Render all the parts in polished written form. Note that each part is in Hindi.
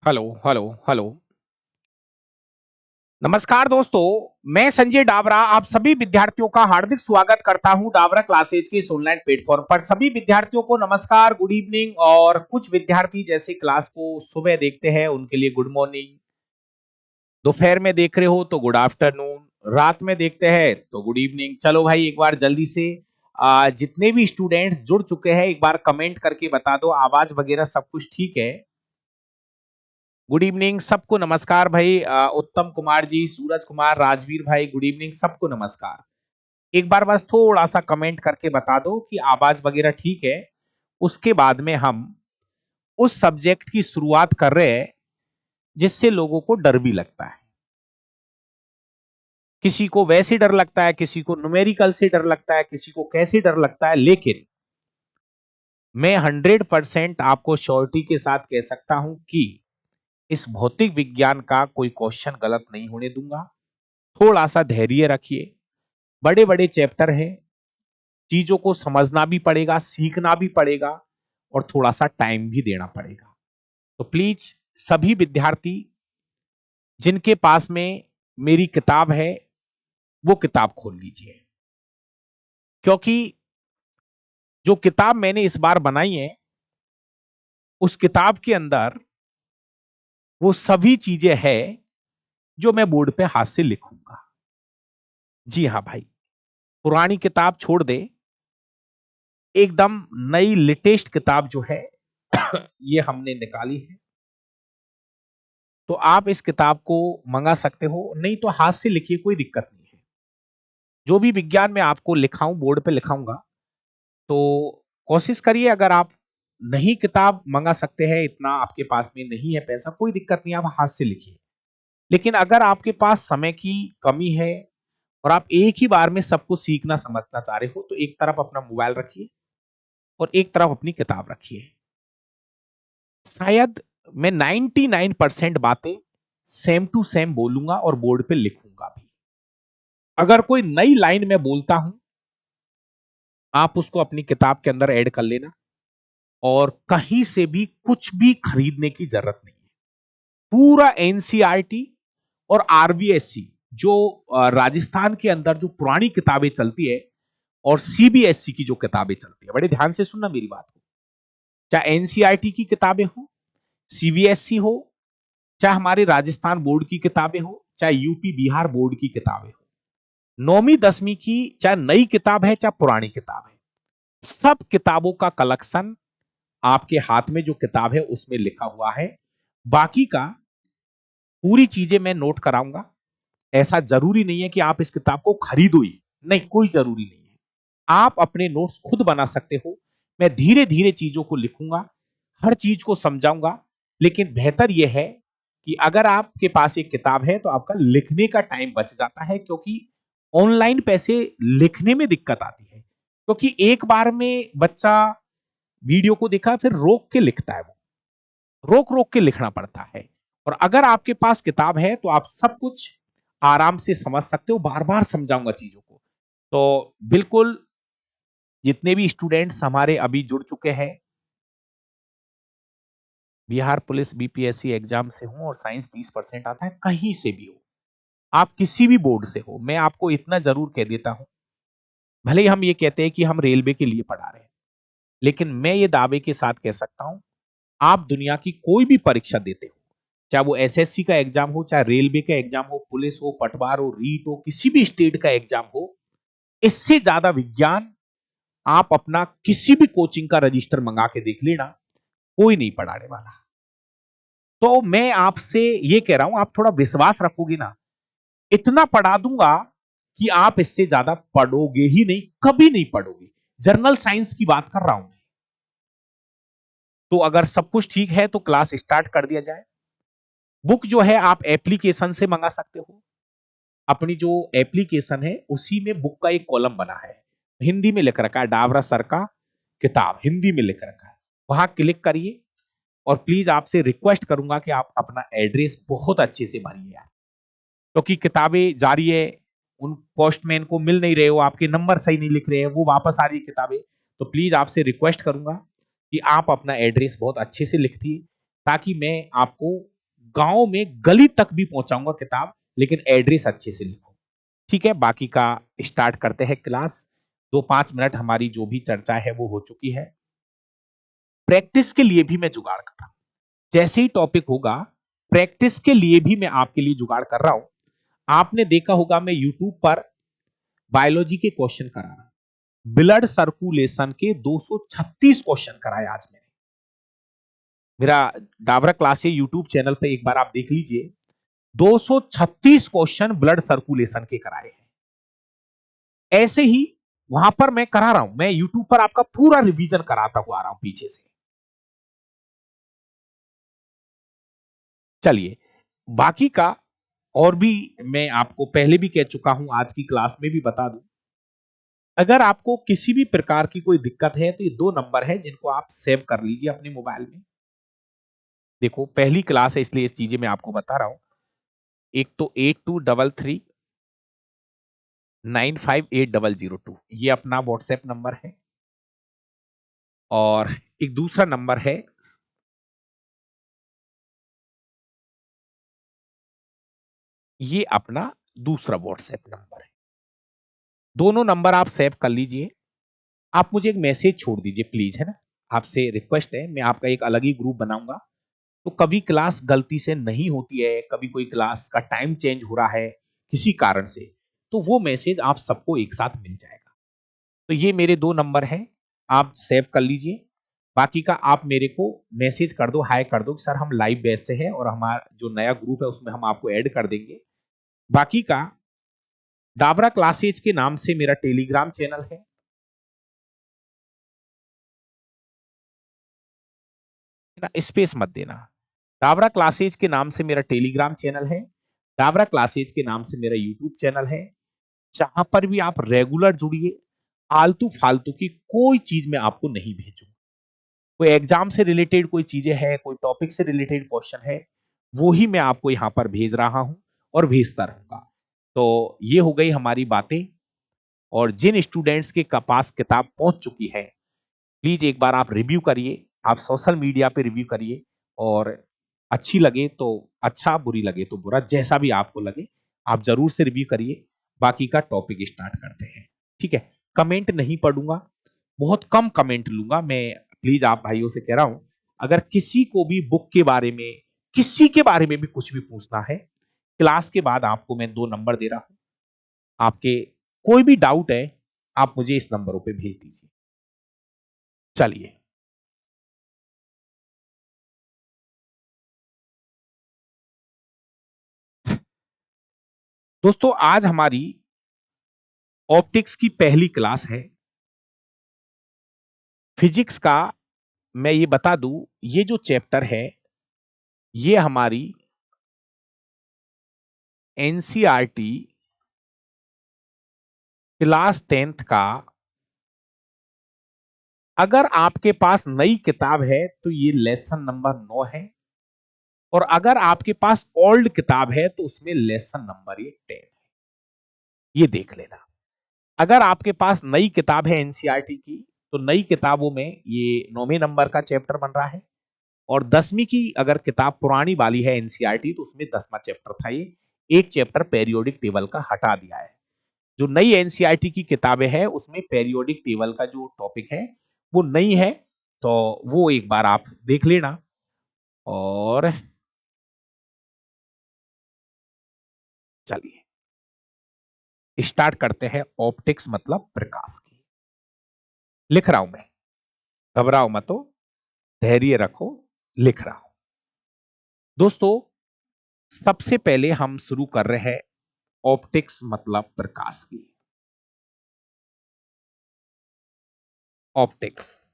Hello hello hello. नमस्कार दोस्तों, मैं संजय डावरा आप सभी विद्यार्थियों का हार्दिक स्वागत करता हूं डावरा क्लासेज के इस ऑनलाइन प्लेटफॉर्म पर। सभी विद्यार्थियों को नमस्कार, गुड इवनिंग। और कुछ विद्यार्थी जैसे क्लास को सुबह देखते हैं उनके लिए गुड मॉर्निंग, दोपहर में देख रहे हो तो गुड आफ्टरनून, रात में देखते हैं तो गुड इवनिंग। चलो भाई, एक बार जल्दी से जितने भी स्टूडेंट्स जुड़ चुके हैं एक बार कमेंट करके बता दो आवाज वगैरह सब कुछ ठीक है। गुड इवनिंग सबको, नमस्कार भाई। उत्तम कुमार जी, सूरज कुमार, राजवीर भाई, गुड इवनिंग सबको नमस्कार। एक बार बस थोड़ा सा कमेंट करके बता दो कि आवाज वगैरह ठीक है। उसके बाद में हम उस सब्जेक्ट की शुरुआत कर रहे हैं जिससे लोगों को डर भी लगता है। किसी को वैसे डर लगता है, किसी को न्यूमेरिकल से डर लगता है, किसी को कैसे डर लगता है, लेकिन मैं 100% आपको श्योरिटी के साथ कह सकता हूं कि इस भौतिक विज्ञान का कोई क्वेश्चन गलत नहीं होने दूंगा। थोड़ा सा धैर्य रखिए, बड़े बड़े चैप्टर हैं, चीजों को समझना भी पड़ेगा, सीखना भी पड़ेगा और थोड़ा सा टाइम भी देना पड़ेगा। तो प्लीज सभी विद्यार्थी जिनके पास में मेरी किताब है वो किताब खोल लीजिए, क्योंकि जो किताब मैंने इस बार बनाई है उस किताब के अंदर वो सभी चीजें हैं जो मैं बोर्ड पे हाथ से लिखूंगा। जी हाँ भाई, पुरानी किताब छोड़ दे, एकदम नई लेटेस्ट किताब जो है ये हमने निकाली है। तो आप इस किताब को मंगा सकते हो, नहीं तो हाथ से लिखिए, कोई दिक्कत नहीं है। जो भी विज्ञान में आपको लिखाऊं बोर्ड पे लिखाऊंगा, तो कोशिश करिए। अगर आप नहीं किताब मंगा सकते हैं, इतना आपके पास में नहीं है पैसा, कोई दिक्कत नहीं, आप हाथ से लिखिए। लेकिन अगर आपके पास समय की कमी है और आप एक ही बार में सब कुछ सीखना समझना चाह रहे हो, तो एक तरफ अपना मोबाइल रखिए और एक तरफ अपनी किताब रखिए। शायद मैं 99% बातें सेम टू सेम बोलूंगा और बोर्ड पे लिखूंगा भी। अगर कोई नई लाइन में बोलता हूं, आप उसको अपनी किताब के अंदर ऐड कर लेना और कहीं से भी कुछ भी खरीदने की जरूरत नहीं है। पूरा एनसीईआरटी और आरबीएसई जो राजस्थान के अंदर जो पुरानी किताबें चलती है और सीबीएसई की जो किताबें चलती है, बड़े ध्यान से सुनना मेरी बात को। चाहे एनसीईआरटी की किताबें हो, सीबीएसई हो, चाहे हमारे राजस्थान बोर्ड की किताबें हो, चाहे यूपी बिहार बोर्ड की किताबें हो, नौवीं 10वीं की चाहे नई किताब है चाहे पुरानी किताब है, सब किताबों का कलेक्शन आपके हाथ में जो किताब है उसमें लिखा हुआ है। बाकी का पूरी चीजें मैं नोट कराऊंगा। ऐसा जरूरी नहीं है कि आप इस किताब को खरीदो ही, नहीं, कोई जरूरी नहीं है। आप अपने नोट्स खुद बना सकते हो। मैं धीरे धीरे चीजों को लिखूंगा, हर चीज को समझाऊंगा। लेकिन बेहतर यह है कि अगर आपके पास एक किताब है तो आपका लिखने का टाइम बच जाता है, क्योंकि ऑनलाइन पैसे लिखने में दिक्कत आती है। क्योंकि एक बार में बच्चा वीडियो को देखा फिर रोक के लिखता है, वो रोक रोक के लिखना पड़ता है। और अगर आपके पास किताब है तो आप सब कुछ आराम से समझ सकते हो। बार बार समझाऊंगा चीजों को। तो बिल्कुल, जितने भी स्टूडेंट्स हमारे अभी जुड़ चुके हैं, बिहार पुलिस बीपीएससी एग्जाम से हो और साइंस 30% आता है, कहीं से भी हो, आप किसी भी बोर्ड से हो, मैं आपको इतना जरूर कह देता हूं। भले ही हम ये कहते हैं कि हम रेलवे के लिए पढ़ा रहे हैं, लेकिन मैं ये दावे के साथ कह सकता हूं, आप दुनिया की कोई भी परीक्षा देते हो, चाहे वो एसएससी का एग्जाम हो, चाहे रेलवे का एग्जाम हो, पुलिस हो, पटवार हो, रीट हो, किसी भी स्टेट का एग्जाम हो, इससे ज्यादा विज्ञान आप अपना किसी भी कोचिंग का रजिस्टर मंगा के देख लेना, कोई नहीं पढ़ाने वाला। तो मैं आपसे ये कह रहा हूं, आप थोड़ा विश्वास रखोगे ना, इतना पढ़ा दूंगा कि आप इससे ज्यादा पढ़ोगे ही नहीं, कभी नहीं पढ़ोगे। जर्नल साइंस की बात कर रहा हूं मैं। तो अगर सब कुछ ठीक है तो क्लास स्टार्ट कर दिया जाए। बुक जो है आप एप्लीकेशन से मंगा सकते हो। अपनी जो एप्लीकेशन है उसी में बुक का एक कॉलम बना है, हिंदी में लिख रखा है, डावरा सर का किताब हिंदी में लिख रखा है, वहां क्लिक करिए। और प्लीज आपसे रिक्वेस्ट करूंगा कि आप अपना एड्रेस बहुत अच्छे से भरिए यार, क्योंकि किताबें जारी है, उन पोस्टमैन को मिल नहीं रहे हो, आपके नंबर सही नहीं लिख रहे हैं, वो वापस आ रही है किताबें। तो प्लीज आपसे रिक्वेस्ट करूंगा कि आप अपना एड्रेस बहुत अच्छे से लिखिए, ताकि मैं आपको गांव में गली तक भी पहुंचाऊंगा किताब, लेकिन एड्रेस अच्छे से लिखो। ठीक है, बाकी का स्टार्ट करते हैं क्लास। 2-5 मिनट हमारी जो भी चर्चा है वो हो चुकी है। प्रैक्टिस के लिए भी मैं जुगाड़ कर रहा हूं, जैसे ही टॉपिक होगा प्रैक्टिस के लिए भी मैं आपके लिए जुगाड़ कर रहा हूं। आपने देखा होगा मैं यूट्यूब पर बायोलॉजी के क्वेश्चन करा रहा हूं। ब्लड सर्कुलेशन के 236 क्वेश्चन कराए आज मैंने। मेरा डाबरा क्लास यूट्यूब चैनल पे एक बार आप देख लीजिए, 236 क्वेश्चन ब्लड सर्कुलेशन के कराए हैं। ऐसे ही वहां पर मैं करा रहा हूं, मैं यूट्यूब पर आपका पूरा रिवीजन कराता हुआ आ रहा हूं पीछे से। चलिए, बाकी का और भी मैं आपको पहले भी कह चुका हूं, आज की क्लास में भी बता दूं। अगर आपको किसी भी प्रकार की कोई दिक्कत है तो ये 2 नंबर है जिनको आप सेव कर लीजिए अपने मोबाइल में। देखो, पहली क्लास है इसलिए इस चीजें मैं आपको बता रहा हूं। एक तो 8233 95800 2, ये अपना व्हाट्सएप नंबर है। और एक दूसरा नंबर है, ये अपना दूसरा व्हाट्सएप नंबर है। दोनों नंबर आप सेव कर लीजिए। आप मुझे एक मैसेज छोड़ दीजिए प्लीज, है ना। आपसे रिक्वेस्ट है, मैं आपका एक अलग ही ग्रुप बनाऊंगा। तो कभी क्लास गलती से नहीं होती है, कभी कोई क्लास का टाइम चेंज हो रहा है किसी कारण से, तो वो मैसेज आप सबको एक साथ मिल जाएगा। तो ये मेरे 2 नंबर हैं, आप सेव कर लीजिए। बाकी का आप मेरे को मैसेज कर दो, हाय कर दो कि सर हम लाइव बैच से हैं और हमारा जो नया ग्रुप है उसमें हम आपको ऐड कर देंगे। बाकी का डाबरा क्लासेज के नाम से मेरा टेलीग्राम चैनल है। ना स्पेस मत देना। डाबरा क्लासेज के नाम से मेरा टेलीग्राम चैनल है। डाबरा क्लासेज के नाम से मेरा यूट्यूब चैनल है। जहां पर भी आप रेगुलर जुड़िए, आलतू फालतू की कोई चीज मैं आपको नहीं भेजूंगा। कोई एग्जाम से रिलेटेड कोई चीजें हैं, कोई टॉपिक से रिलेटेड क्वेश्चन है, वो ही मैं आपको यहां पर भेज रहा हूं और भेजता रहूंगा। तो ये हो गई हमारी बातें। और जिन स्टूडेंट्स के पास किताब पहुंच चुकी है, प्लीज एक बार आप रिव्यू करिए, आप सोशल मीडिया पे रिव्यू करिए। और अच्छी लगे तो अच्छा, बुरी लगे तो बुरा, जैसा भी आपको लगे आप जरूर से रिव्यू करिए। बाकी का टॉपिक स्टार्ट करते हैं। ठीक है, कमेंट नहीं पढ़ूंगा, बहुत कम कमेंट लूंगा मैं। प्लीज आप भाइयों से कह रहा हूं, अगर किसी को भी बुक के बारे में, किसी के बारे में भी कुछ भी पूछना है, क्लास के बाद आपको मैं 2 नंबर दे रहा हूं। आपके कोई भी डाउट है, आप मुझे इस नंबरों पे भेज दीजिए। चलिए, दोस्तों आज हमारी ऑप्टिक्स की पहली क्लास है। फिजिक्स का मैं ये बता दूं, ये जो चैप्टर है ये हमारी एनसीईआरटी क्लास 10th का, अगर आपके पास नई किताब है तो ये लेसन नंबर 9 है। और अगर आपके पास ओल्ड किताब है तो उसमें लेसन नंबर ये 10 है। ये देख लेना। अगर आपके पास नई किताब है एनसीईआरटी की, तो नई किताबों में ये 9वें नंबर का चैप्टर बन रहा है। और 10वीं की अगर किताब पुरानी वाली है एनसीईआरटी, तो उसमें 10वां चैप्टर था ये। एक चैप्टर पेरियोडिक टेबल का हटा दिया है। जो नई एनसीईआरटी की किताबें हैं उसमें पेरियोडिक टेबल का जो टॉपिक है वो नई है। तो वो एक बार आप देख लेना। और चलिए स्टार्ट करते हैं ऑप्टिक्स मतलब प्रकाश की। लिख रहा हूं मैं, घबराओ मत, धैर्य रखो, लिख रहा हूं। दोस्तों, सबसे पहले हम शुरू कर रहे हैं ऑप्टिक्स मतलब प्रकाश की। ऑप्टिक्स,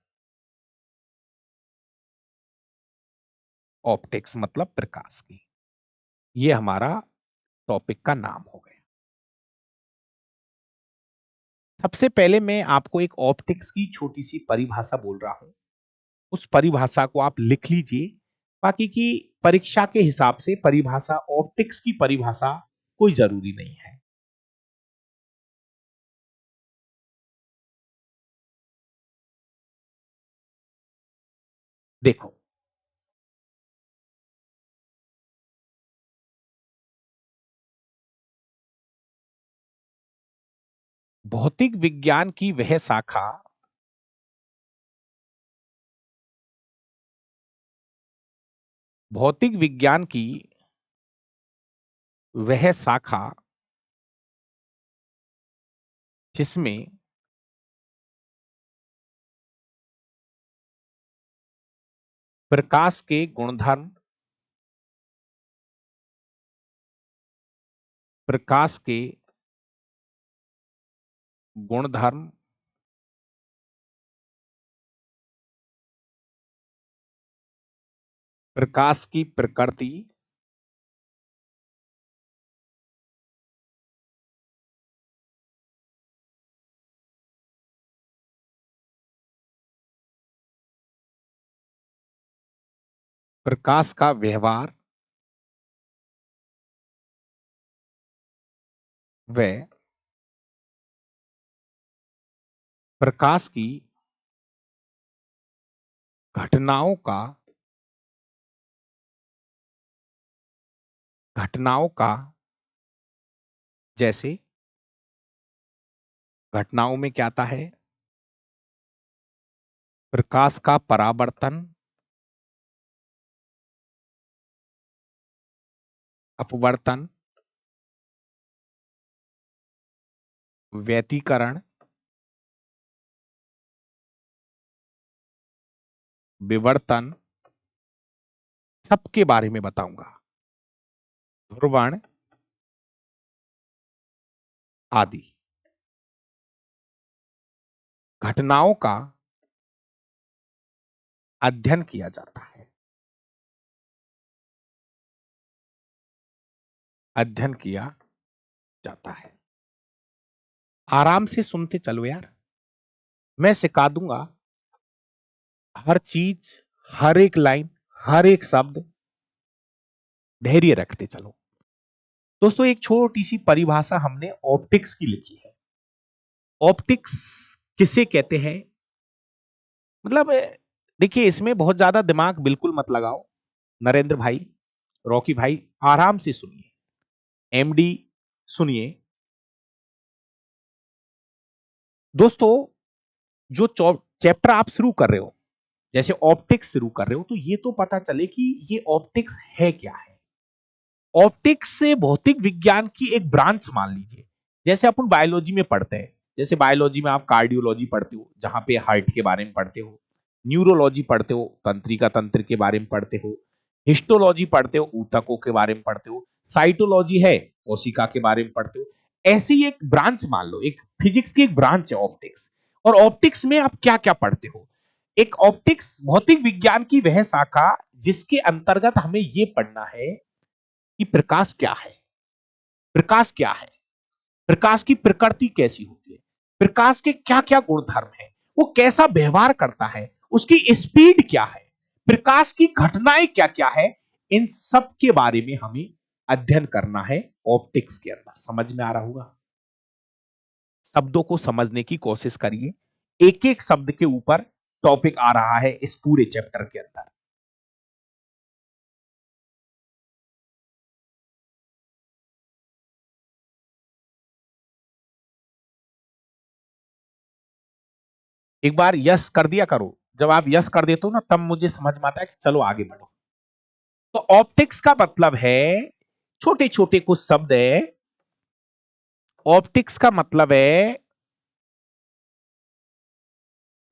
ऑप्टिक्स मतलब प्रकाश की, ये हमारा टॉपिक का नाम हो गया। सबसे पहले मैं आपको एक ऑप्टिक्स की छोटी सी परिभाषा बोल रहा हूं, उस परिभाषा को आप लिख लीजिए। बाकी की परीक्षा के हिसाब से परिभाषा, ऑप्टिक्स की परिभाषा कोई जरूरी नहीं है। देखो, भौतिक विज्ञान की वह शाखा भौतिक विज्ञान की वह शाखा जिसमें प्रकाश के गुणधर्म प्रकाश के गुणधर्म प्रकाश की प्रकृति प्रकाश का व्यवहार व प्रकाश की घटनाओं का जैसे घटनाओं में क्या आता है? प्रकाश का परावर्तन, अपवर्तन, व्यतिकरण, विवर्तन, सबके बारे में बताऊंगा। ध्रुवण आदि घटनाओं का अध्ययन किया जाता है। अध्ययन किया जाता है। आराम से सुनते चलो यार, मैं सिखा दूंगा हर चीज, हर एक लाइन, हर एक शब्द। धैर्य रखते चलो। दोस्तों, एक छोटी सी परिभाषा हमने ऑप्टिक्स की लिखी है। ऑप्टिक्स किसे कहते हैं? मतलब देखिए, इसमें बहुत ज्यादा दिमाग बिल्कुल मत लगाओ। नरेंद्र भाई, रॉकी भाई, आराम से सुनिए। एमडी सुनिए। दोस्तों, जो चैप्टर आप शुरू कर रहे हो, जैसे ऑप्टिक्स शुरू कर रहे हो, तो ये तो पता चले कि ये ऑप्टिक्स है क्या है। ऑप्टिक्स से भौतिक विज्ञान की एक ब्रांच मान लीजिए। जैसे अपन बायोलॉजी में पढ़ते हैं, जैसे बायोलॉजी में आप कार्डियोलॉजी पढ़ते हो, जहां पे हार्ट के बारे में पढ़ते हो। न्यूरोलॉजी पढ़ते हो, तंत्रिका तंत्र के बारे में पढ़ते हो। हिस्टोलॉजी पढ़ते हो, ऊतकों के बारे में पढ़ते हो। साइटोलॉजी है, कोशिका के बारे में पढ़ते हो। ऐसी एक ब्रांच मान लो, एक फिजिक्स की एक ब्रांच है ऑप्टिक्स। और ऑप्टिक्स में आप क्या क्या पढ़ते हो? एक ऑप्टिक्स भौतिक विज्ञान की वह शाखा जिसके अंतर्गत हमें यह पढ़ना है कि प्रकाश क्या है। प्रकाश क्या है? प्रकाश की प्रकृति कैसी होती है? प्रकाश के क्या क्या गुणधर्म है? वो कैसा व्यवहार करता है? उसकी स्पीड क्या है? प्रकाश की घटनाएं क्या क्या है? इन सब के बारे में हमें अध्ययन करना है ऑप्टिक्स के अंदर। समझ में आ रहा होगा? शब्दों को समझने की कोशिश करिए। एक एक शब्द के ऊपर टॉपिक आ रहा है इस पूरे चैप्टर के अंदर। एक बार यस कर दिया करो। जब आप यस कर देते हो ना, तब मुझे समझ में आता है कि चलो आगे बढ़ो। तो ऑप्टिक्स का मतलब है, छोटे छोटे कुछ शब्द है। ऑप्टिक्स का मतलब है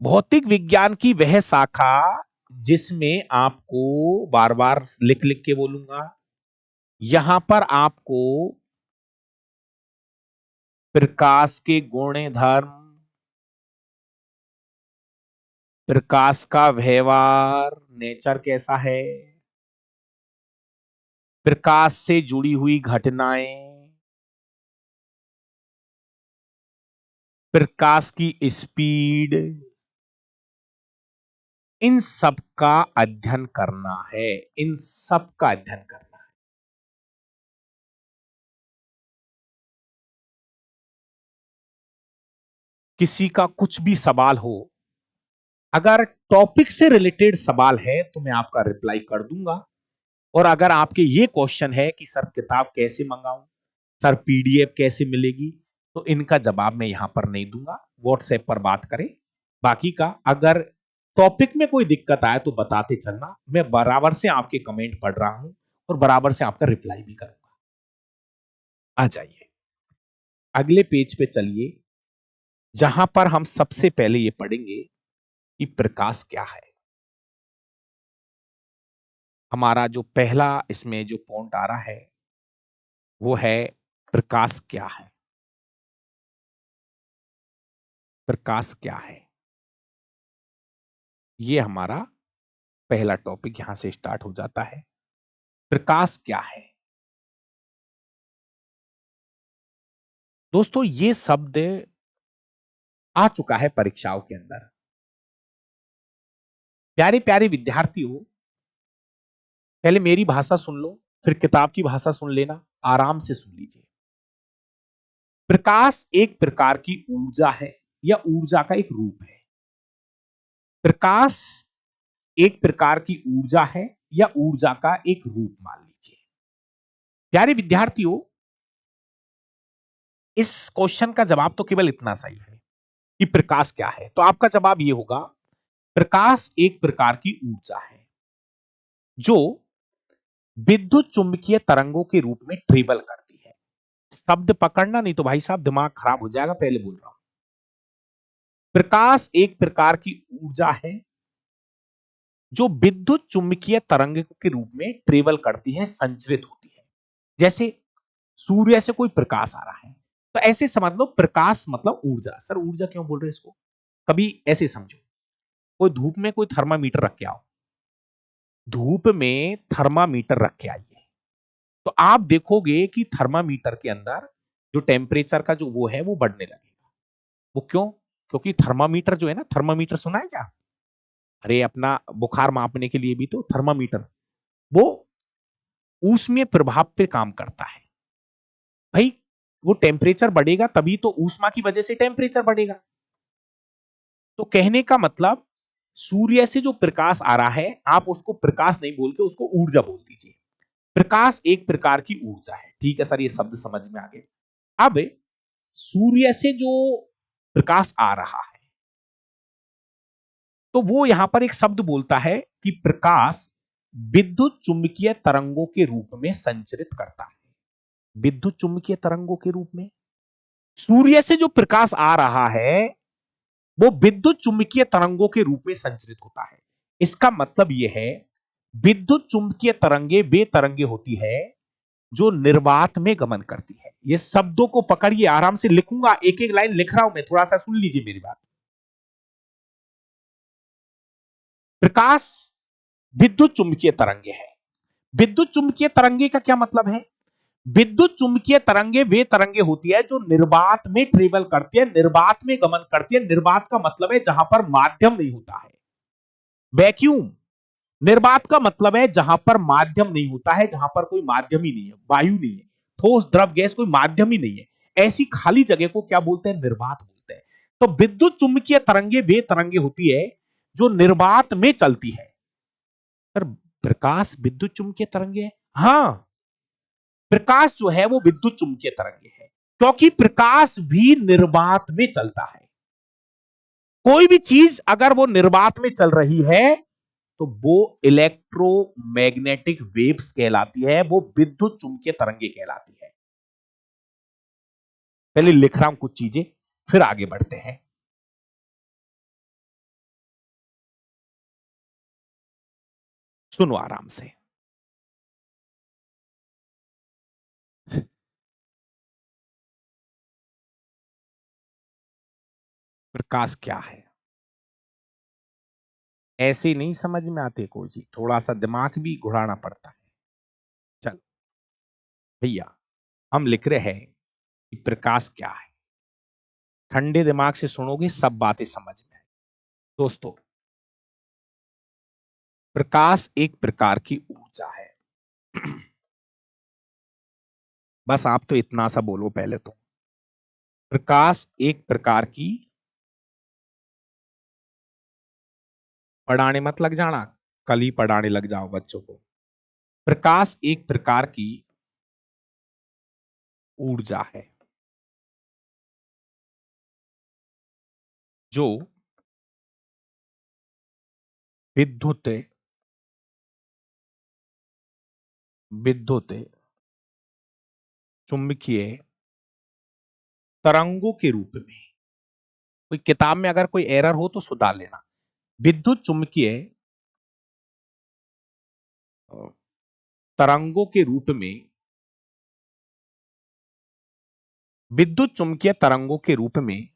भौतिक विज्ञान की वह शाखा जिसमें आपको, बार बार लिख लिख के बोलूंगा, यहां पर आपको प्रकाश के गुण धर्म, प्रकाश का व्यवहार, नेचर कैसा है, प्रकाश से जुड़ी हुई घटनाएं, प्रकाश की स्पीड, इन सब का अध्ययन करना है। इन सब का अध्ययन करना है। किसी का कुछ भी सवाल हो, अगर टॉपिक से रिलेटेड सवाल है तो मैं आपका रिप्लाई कर दूंगा। और अगर आपके ये क्वेश्चन है कि सर किताब कैसे मंगाऊं, सर पीडीएफ कैसे मिलेगी, तो इनका जवाब मैं यहां पर नहीं दूंगा, व्हाट्सएप पर बात करें। बाकी का अगर टॉपिक में कोई दिक्कत आए तो बताते चलना, मैं बराबर से आपके कमेंट पढ़ रहा हूं और बराबर से आपका रिप्लाई भी करूंगा। आ जाइए अगले पेज पे चलिए, जहां पर हम सबसे पहले ये पढ़ेंगे कि प्रकाश क्या है। हमारा जो पहला इसमें जो पॉइंट आ रहा है वो है प्रकाश क्या है। प्रकाश क्या है, ये हमारा पहला टॉपिक यहां से स्टार्ट हो जाता है। प्रकाश क्या है दोस्तों, ये शब्द आ चुका है परीक्षाओं के अंदर। प्यारे प्यारे विद्यार्थियों, पहले मेरी भाषा सुन लो, फिर किताब की भाषा सुन लेना, आराम से सुन लीजिए। प्रकाश एक प्रकार की ऊर्जा है या ऊर्जा का एक रूप है। प्रकाश एक प्रकार की ऊर्जा है या ऊर्जा का एक रूप मान लीजिए। प्यारे विद्यार्थियों, इस क्वेश्चन का जवाब तो केवल इतना सही है कि प्रकाश क्या है, तो आपका जवाब यह होगा प्रकाश एक प्रकार की ऊर्जा है जो विद्युत चुंबकीय तरंगों के रूप में ट्रेवल करती है। शब्द पकड़ना नहीं तो भाई साहब दिमाग खराब हो जाएगा, पहले बोल रहा हूं। प्रकाश एक प्रकार की ऊर्जा है जो विद्युत चुंबकीय तरंग के रूप में ट्रेवल करती है, संचरित होती है। जैसे सूर्य से कोई प्रकाश आ रहा है तो ऐसे समझ लो प्रकाश मतलब ऊर्जा। सर ऊर्जा क्यों बोल रहे हैं इसको, कभी ऐसे समझो, कोई धूप में कोई थर्मामीटर रख के आओ, धूप में थर्मामीटर रख के आइए, तो आप देखोगे कि थर्मामीटर के अंदर जो टेम्परेचर का जो वो है वो बढ़ने लगेगा। वो क्यों? क्योंकि थर्मामीटर जो है ना, थर्मामीटर सुना है क्या? अरे अपना बुखार मापने के लिए भी तो थर्मामीटर, वो ऊष्मीय प्रभाव पे काम करता है भाई। वो टेम्परेचर बढ़ेगा तभी तो, ऊष्मा की वजह से टेम्परेचर बढ़ेगा। तो कहने का मतलब सूर्य से जो प्रकाश आ रहा है आप उसको प्रकाश नहीं बोल के उसको ऊर्जा बोल दीजिए। प्रकाश एक प्रकार की ऊर्जा है, ठीक है सर, ये शब्द समझ में आ गए। अब सूर्य से जो प्रकाश आ रहा है तो वो यहां पर एक शब्द बोलता है कि प्रकाश विद्युत चुंबकीय तरंगों के रूप में संचरित करता है। विद्युत चुंबकीय तरंगों के रूप में सूर्य से जो प्रकाश आ रहा है वो विद्युत चुंबकीय तरंगों के रूप में संचरित होता है। इसका मतलब यह है विद्युत चुंबकीय तरंगे वे तरंगे होती है जो निर्वात में गमन करती है। ये शब्दों को पकड़िए, आराम से लिखूंगा, एक एक लाइन लिख रहा हूं मैं, थोड़ा सा सुन लीजिए मेरी बात। प्रकाश विद्युत चुंबकीय तरंगे है। विद्युत चुंबकीय तरंगे का क्या मतलब है? विद्युत चुंबकीय तरंगे वे तरंगे होती है जो निर्वात में ट्रेवल करती है, निर्वात में गमन करती है। निर्वात का मतलब है जहां पर माध्यम नहीं होता है, वैक्यूम। निर्वात का मतलब है जहां पर माध्यम नहीं होता है, जहां पर कोई माध्यम ही नहीं है, वायु नहीं है, ठोस द्रव गैस कोई माध्यम ही नहीं है, ऐसी खाली जगह को क्या बोलते हैं? निर्वात बोलते हैं। तो विद्युत चुंबकीय तरंगे वे तरंगे होती है जो निर्वात में चलती है। पर प्रकाश विद्युत चुंबकीय तरंगे है? हाँ, प्रकाश जो है वो विद्युत चुंबकीय तरंगे है, क्योंकि प्रकाश भी निर्वात में चलता है। कोई भी चीज अगर वो निर्वात में चल रही है तो वो इलेक्ट्रोमैग्नेटिक वेव्स कहलाती है, वो विद्युत चुंबकीय तरंगे कहलाती है। पहले लिख रहा हूं कुछ चीजें, फिर आगे बढ़ते हैं। सुनो आराम से। प्रकाश क्या है, ऐसे नहीं समझ में आते कोई चीज, थोड़ा सा दिमाग भी घुराना पड़ता है। चल भैया, हम लिख रहे हैं कि प्रकाश क्या है, ठंडे दिमाग से सुनोगे सब बातें समझ में आए। दोस्तों, प्रकाश एक प्रकार की ऊर्जा है। बस आप तो इतना सा बोलो पहले तो, प्रकाश एक प्रकार की, पढ़ाने मत लग जाना, कल ही पढ़ाने लग जाओ बच्चों को। प्रकाश एक प्रकार की ऊर्जा है जो विद्युत विद्युत चुंबकीय तरंगों के रूप में, कोई किताब में अगर कोई एरर हो तो सुधार लेना, विद्युत चुंबकीय तरंगों के रूप में, विद्युत चुंबकीय तरंगों के रूप में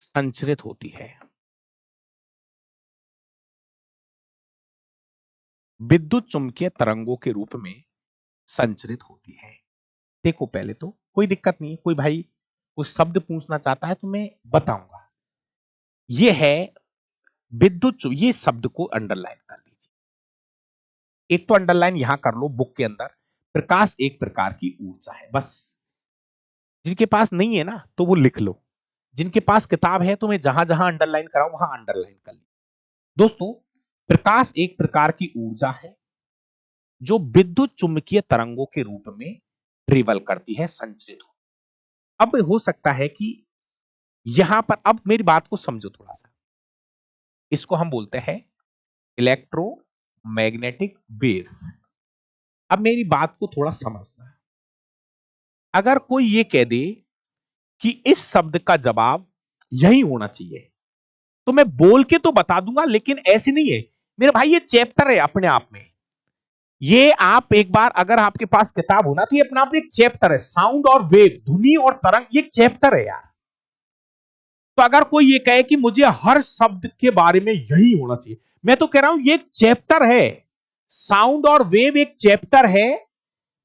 संचरित होती है। विद्युत चुंबकीय तरंगों के रूप में संचरित होती है। देखो पहले तो कोई दिक्कत नहीं है, कोई भाई कुछ शब्द पूछना चाहता है तो मैं बताऊंगा। ये है विद्युत, ये शब्द को अंडरलाइन कर लीजिए। एक तो अंडरलाइन यहां कर लो बुक के अंदर, प्रकाश एक प्रकार की ऊर्जा है, बस। जिनके पास नहीं है ना तो वो लिख लो, जिनके पास किताब है तो मैं जहां जहां अंडरलाइन कराऊं वहां अंडरलाइन कर ली। दोस्तों, प्रकाश एक प्रकार की ऊर्जा है जो विद्युत चुंबकीय तरंगों के रूप में ट्रेवल करती है, संचरित हो। अब हो सकता है कि यहां पर, अब मेरी बात को समझो थोड़ा सा, इसको हम बोलते हैं इलेक्ट्रोमैग्नेटिक वेव्स। अब मेरी बात को थोड़ा समझना है। अगर कोई ये कह दे कि इस शब्द का जवाब यही होना चाहिए तो मैं बोल के तो बता दूंगा, लेकिन ऐसे नहीं है मेरे भाई, ये चैप्टर है अपने आप में। ये आप एक बार अगर आपके पास किताब हो ना तो ये अपने आप में एक चैप्टर है, साउंड और वेव, ध्वनि और तरंग, ये चैप्टर है यार। तो अगर कोई ये कहे कि मुझे हर शब्द के बारे में यही होना चाहिए, मैं तो कह रहा हूं ये एक चैप्टर है, साउंड और वेव एक चैप्टर है।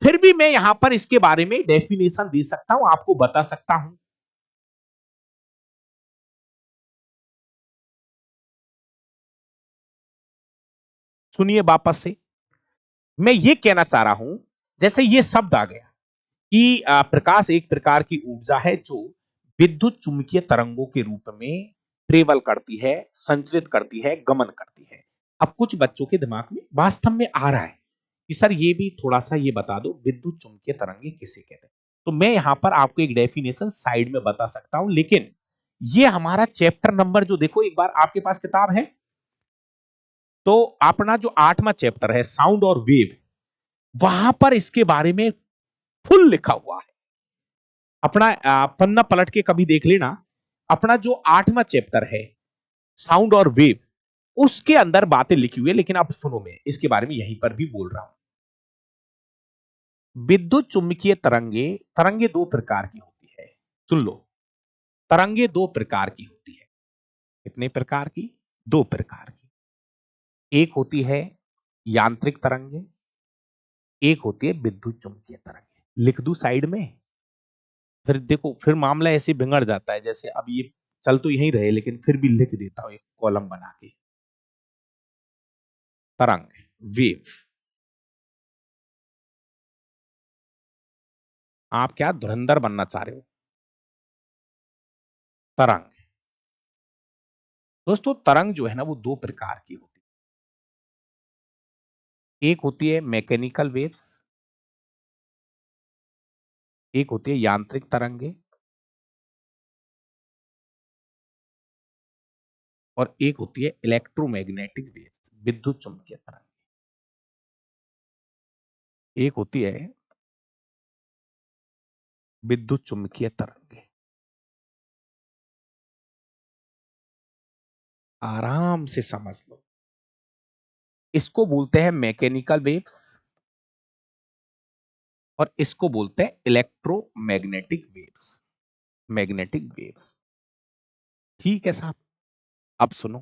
फिर भी मैं यहां पर इसके बारे में डेफिनेशन दे सकता हूं, आपको बता सकता हूं। सुनिए वापस से, मैं ये कहना चाह रहा हूं, जैसे ये शब्द आ गया कि प्रकाश एक प्रकार की ऊर्जा है जो विद्युत चुंबकीय तरंगों के रूप में ट्रेवल करती है, संचरित करती है, गमन करती है। अब कुछ बच्चों के दिमाग में वास्तव में आ रहा है कि सर ये भी थोड़ा सा ये बता दो, विद्युत चुंबकीय तरंगे किसे कहते हैं। तो मैं यहां पर आपको एक डेफिनेशन साइड में बता सकता हूं, लेकिन ये हमारा चैप्टर नंबर जो, देखो एक बार आपके पास किताब है तो अपना जो 8वां चैप्टर है साउंड और वेव, वहां पर इसके बारे में फुल लिखा हुआ है। अपना पन्ना पलट के कभी देख लेना, अपना जो 8वां चैप्टर है साउंड और वेव, उसके अंदर बातें लिखी हुई है। लेकिन आप सुनो, मैं इसके बारे में यहीं पर भी बोल रहा हूं। विद्युत चुंबकीय तरंगे, तरंगे दो प्रकार की होती है, सुन लो, तरंगे दो प्रकार की होती है। कितने प्रकार की? दो प्रकार की। एक होती है यांत्रिक तरंगे, एक होती है विद्युत चुंबकीय तरंगे। लिख दूं साइड में? फिर देखो, फिर मामला ऐसे बिगड़ जाता है, जैसे अब ये चल तो यहीं रहे लेकिन फिर भी लिख देता हूं एक कॉलम बना के। तरंग, वेव। आप क्या धुरंधर बनना चाह रहे हो? तरंग। दोस्तों, तरंग जो है ना वो दो प्रकार की होती है। एक होती है मैकेनिकल वेव्स, एक होती है यांत्रिक तरंगे, और एक होती है इलेक्ट्रोमैग्नेटिक वेव्स, विद्युत चुंबकीय तरंग। एक होती है विद्युत चुंबकीय तरंगे। आराम से समझ लो, इसको बोलते हैं मैकेनिकल वेव्स और इसको बोलते हैं इलेक्ट्रोमैग्नेटिक वेव्स, मैग्नेटिक वेव्स। ठीक है साहब। अब सुनो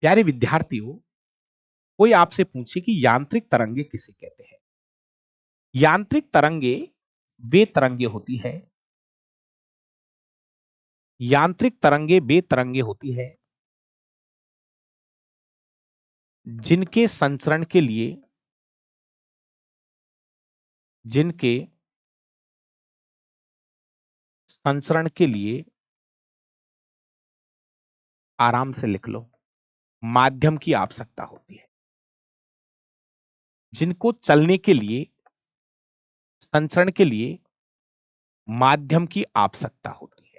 प्यारे विद्यार्थियों, कोई आपसे पूछे कि यांत्रिक तरंगे किसे कहते हैं। यांत्रिक तरंगे वे तरंगे होती है, यांत्रिक तरंगे वे तरंगे होती है जिनके संचरण के लिए, जिनके संचरण के लिए, आराम से लिख लो, माध्यम की आवश्यकता होती है। जिनको चलने के लिए, संचरण के लिए माध्यम की आवश्यकता होती है।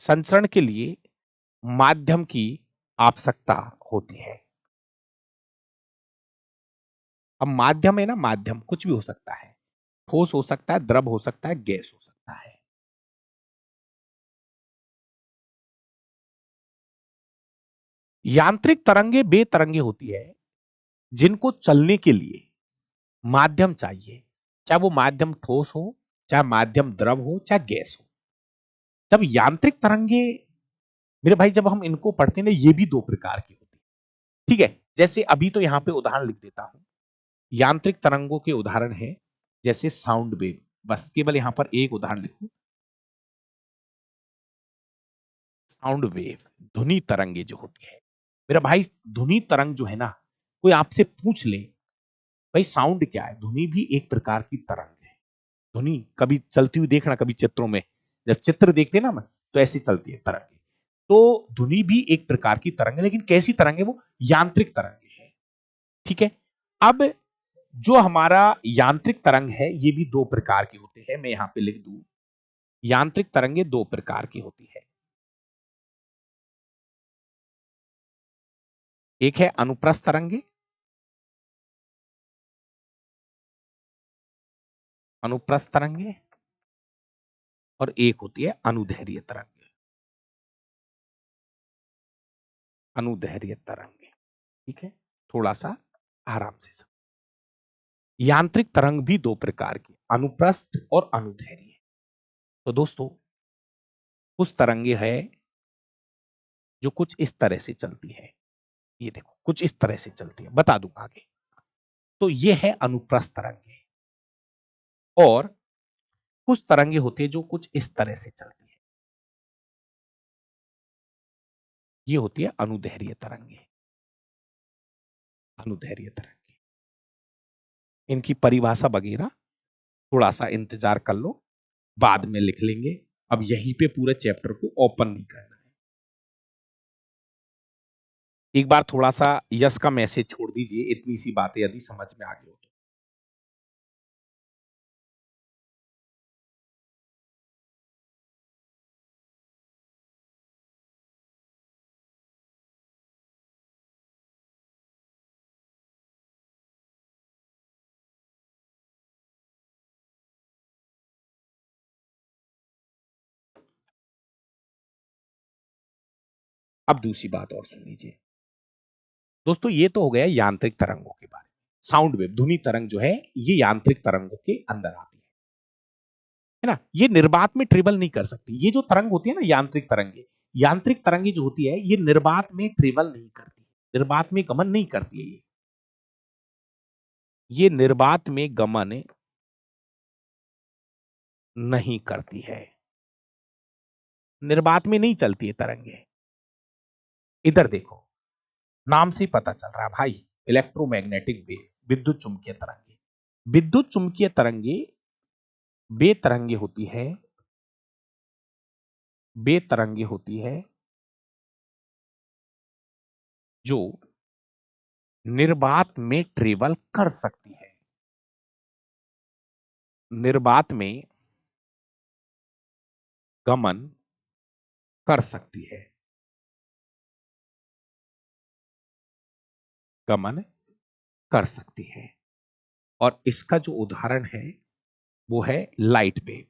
संचरण के लिए माध्यम की आवश्यकता होती है। अब माध्यम है ना, माध्यम कुछ भी हो सकता है, ठोस हो सकता है, द्रव हो सकता है, गैस हो सकता है। यांत्रिक तरंगे वे तरंगे होती है जिनको चलने के लिए माध्यम चाहिए, चाहे वो माध्यम ठोस हो, चाहे माध्यम द्रव हो, चाहे गैस हो। जब यांत्रिक तरंगे, मेरे भाई, जब हम इनको पढ़ते हैं ना, ये भी दो प्रकार की होती है। ठीक है, जैसे अभी तो यहां पे उदाहरण लिख देता हूं। यांत्रिक तरंगों के उदाहरण है जैसे साउंड वेव, बस केवल यहां पर एक उदाहरण लिखूं, साउंड वेव, ध्वनि तरंगे जो होती है। मेरा भाई, ध्वनि तरंग जो है ना, कोई आपसे पूछ ले भाई साउंड क्या है, ध्वनि भी एक प्रकार की तरंग है। ध्वनि कभी चलती हुई देखना, कभी चित्रों में जब चित्र देखते ना तो ऐसी चलती है तरंगे। तो ध्वनि भी एक प्रकार की तरंग है, लेकिन कैसी तरंग है वो? यांत्रिक तरंग है। ठीक है, अब जो हमारा यांत्रिक तरंग है ये भी दो प्रकार की होते हैं, मैं यहां पे लिख दूं, यांत्रिक तरंगे दो प्रकार की होती है। एक है अनुप्रस्थ तरंगे, अनुप्रस्थ तरंगे, और एक होती है अनुदैर्घ्य तरंगे, अनुदैर्घ्य तरंगे। ठीक है, थोड़ा सा आराम से समझ। यांत्रिक तरंग भी दो प्रकार की, अनुप्रस्थ और अनुदैर्घ्य। तो दोस्तों, कुछ तरंगे है जो कुछ इस तरह से चलती है, ये देखो कुछ इस तरह से चलती है, बता दूंगा आगे। तो ये है अनुप्रस्थ तरंगे। और कुछ तरंगे होती है जो कुछ इस तरह से चलती है, ये होती है अनुदैर्घ्य तरंगे, अनुदैर्घ्य तरंगे। इनकी परिभाषा वगैरह थोड़ा सा इंतजार कर लो, बाद में लिख लेंगे। अब यहीं पे पूरे चैप्टर को ओपन नहीं करना है। एक बार थोड़ा सा यस का मैसेज छोड़ दीजिए, इतनी सी बातें यदि समझ में आ गई हो तो। अब दूसरी बात और सुन लीजिए दोस्तों, ये तो हो गया यांत्रिक तरंगों के बारे में। साउंड वेव, ध्वनि तरंग जो है, ये यांत्रिक तरंगों के अंदर आती है ना। ये निर्वात में ट्रेवल नहीं कर सकती। ये जो तरंग होती है ना, यांत्रिक तरंगे, यांत्रिक तरंगे जो होती है ये निर्वात में ट्रेवल नहीं करती, निर्वात में गमन नहीं करती है। ये निर्वात में गमन नहीं करती है, निर्वात में नहीं चलती है तरंगे। इधर देखो, नाम से पता चल रहा है भाई, इलेक्ट्रोमैग्नेटिक वेव, विद्युत चुंबकीय तरंगे। विद्युत चुंबकीय तरंगे वे तरंगे होती है, वे तरंगे होती है जो निर्वात में ट्रेवल कर सकती है, निर्वात में गमन कर सकती है, गमन कर सकती है। और इसका जो उदाहरण है वो है लाइट वेव,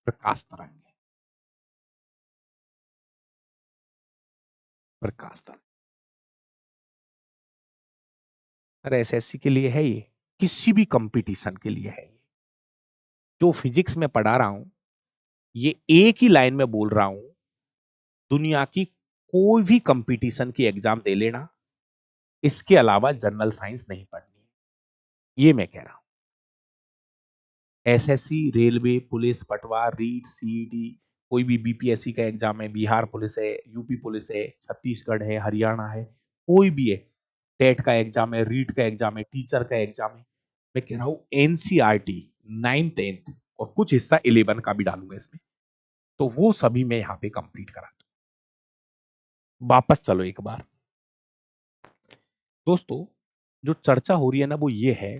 प्रकाश तरंग, प्रकाश तरंग। सर एसएससी के लिए है ये, किसी भी कंपटीशन के लिए है ये। जो फिजिक्स में पढ़ा रहा हूं ये एक ही लाइन में बोल रहा हूं, दुनिया की कोई भी कंपटीशन की एग्जाम दे लेना, इसके अलावा जनरल साइंस नहीं पढ़नी है, ये मैं कह रहा हूं। एसएससी, रेलवे, पुलिस, पटवार, रीट, सीईटी, कोई भी बीपीएससी का एग्जाम है, बिहार पुलिस है, यूपी पुलिस है, छत्तीसगढ़ है, हरियाणा है, कोई भी है, टेट का एग्जाम है, रीट का एग्जाम है, टीचर का एग्जाम है, मैं कह रहा हूं एनसीईआरटी 9th 10th और कुछ हिस्सा 11 का भी डालूंगा इसमें, तो वो सभी मैं यहां पे कंप्लीट करा दूं। वापस चलो एक बार दोस्तों, जो चर्चा हो रही है ना वो ये है,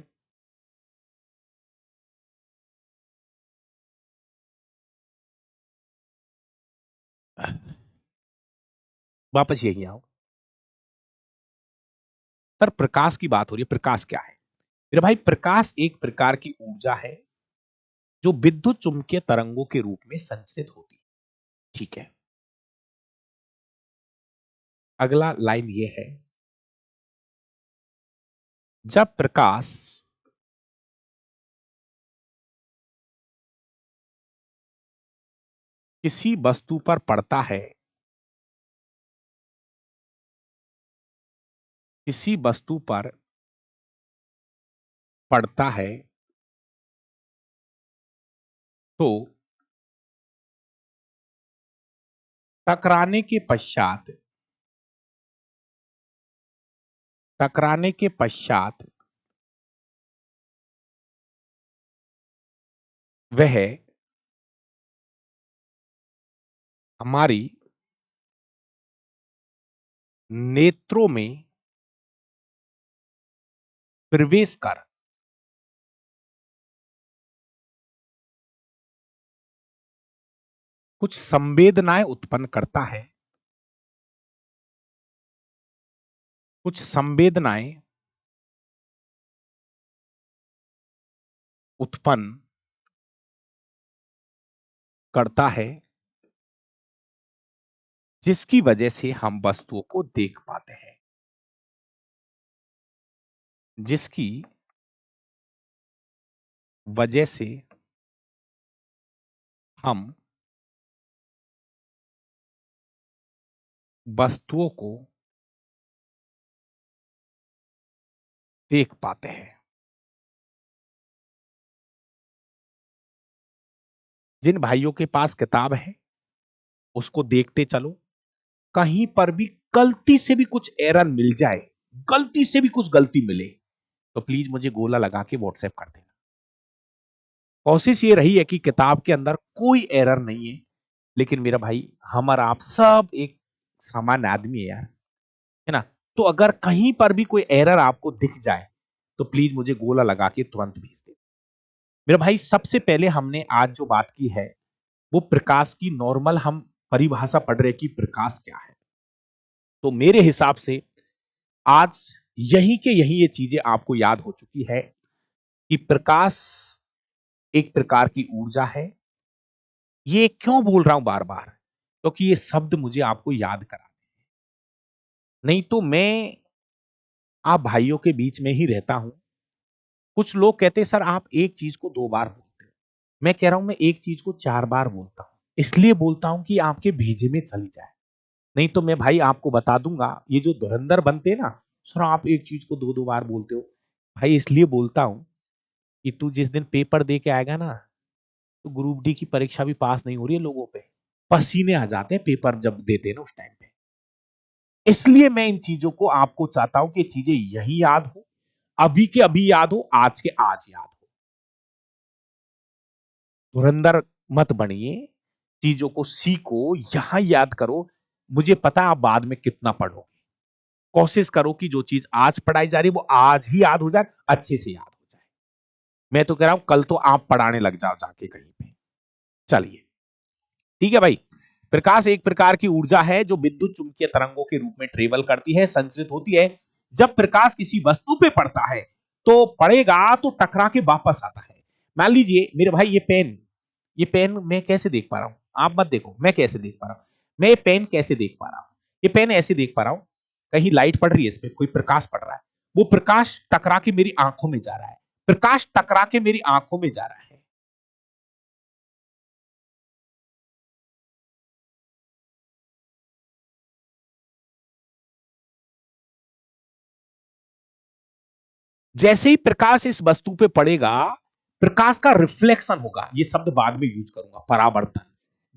वापस यही आओ। सर प्रकाश की बात हो रही है, प्रकाश क्या है मेरे भाई? प्रकाश एक प्रकार की ऊर्जा है जो विद्युत चुंबकीय तरंगों के रूप में संचरित होती है। ठीक है, अगला लाइन ये है, जब प्रकाश किसी वस्तु पर पड़ता है, किसी वस्तु पर पड़ता है तो टकराने के पश्चात, टकराने के पश्चात वह हमारी नेत्रों में प्रवेश कर कुछ संवेदनाएं उत्पन्न करता है, कुछ संवेदनाएं उत्पन्न करता है, जिसकी वजह से हम वस्तुओं को देख पाते हैं, जिसकी वजह से हम वस्तुओं को देख पाते हैं। जिन भाइयों के पास किताब है उसको देखते चलो, कहीं पर भी गलती से भी कुछ एरर मिल जाए, गलती से भी कुछ गलती मिले तो प्लीज मुझे गोला लगा के व्हाट्सएप कर देना। कोशिश ये रही है कि किताब के अंदर कोई एरर नहीं है, लेकिन मेरा भाई हम और आप सब एक सामान्य आदमी है यार, है ना? तो अगर कहीं पर भी कोई एरर आपको दिख जाए तो प्लीज मुझे गोला लगा के तुरंत भेज दे। मेरा भाई सबसे पहले हमने आज जो बात की है वो प्रकाश की नॉर्मल हम परिभाषा पढ़ रहे कि प्रकाश क्या है। तो मेरे हिसाब से आज यही के यही ये चीजें आपको याद हो चुकी है कि प्रकाश एक प्रकार की ऊर्जा है। ये क्यों बोल रहा हूं बार बार? क्योंकि ये शब्द मुझे आपको याद करा, नहीं तो मैं आप भाइयों के बीच में ही रहता हूं। कुछ लोग कहते हैं सर आप एक चीज को दो बार बोलते हो, मैं कह रहा हूं मैं एक चीज को चार बार बोलता हूं, इसलिए बोलता हूं कि आपके भेजे में चली जाए। नहीं तो मैं भाई आपको बता दूंगा, ये जो धुरंधर बनते हैं ना, सर आप एक चीज को दो दो बार बोलते हो, भाई इसलिए बोलता हूं कि तू जिस दिन पेपर दे के आएगा ना, तो ग्रुप डी की परीक्षा भी पास नहीं हो रही है लोगों पे, पसीने आ जाते हैं पेपर जब देते हैं ना उस टाइम पे। इसलिए मैं इन चीजों को आपको चाहता हूं कि चीजें यही याद हो, अभी के अभी याद हो, आज के आज याद हो। धुरंधर मत बनिए, चीजों को सीखो, यहां याद करो। मुझे पता आप बाद में कितना पढ़ोगे, कोशिश करो कि जो चीज आज पढ़ाई जा रही है वो आज ही याद हो जाए, अच्छे से याद हो जाए। मैं तो कह रहा हूं कल तो आप पढ़ाने लग जाओ जाके कहीं पे। चलिए ठीक है भाई। प्रकाश एक प्रकार की ऊर्जा है जो विद्युत चुंबकीय तरंगों के रूप में ट्रेवल करती है, संचरित होती है। जब प्रकाश किसी वस्तु पे पड़ता है तो पड़ेगा तो टकरा के वापस आता है। मान लीजिए मेरे भाई ये पेन, ये पेन मैं कैसे देख पा रहा हूं? आप मत देखो मैं कैसे देख पा रहा हूं। मैं ये पेन कैसे देख पा रहा हूं? ये पेन ऐसे देख पा रहा हूं, कहीं लाइट पड़ रही है, इस पे कोई प्रकाश पड़ रहा है, वो प्रकाश टकरा के मेरी आंखों में जा रहा है, प्रकाश टकरा के मेरी आंखों में जा रहा है। जैसे ही प्रकाश इस वस्तु पे पड़ेगा, प्रकाश का रिफ्लेक्शन होगा, ये शब्द बाद में यूज करूंगा, परावर्तन।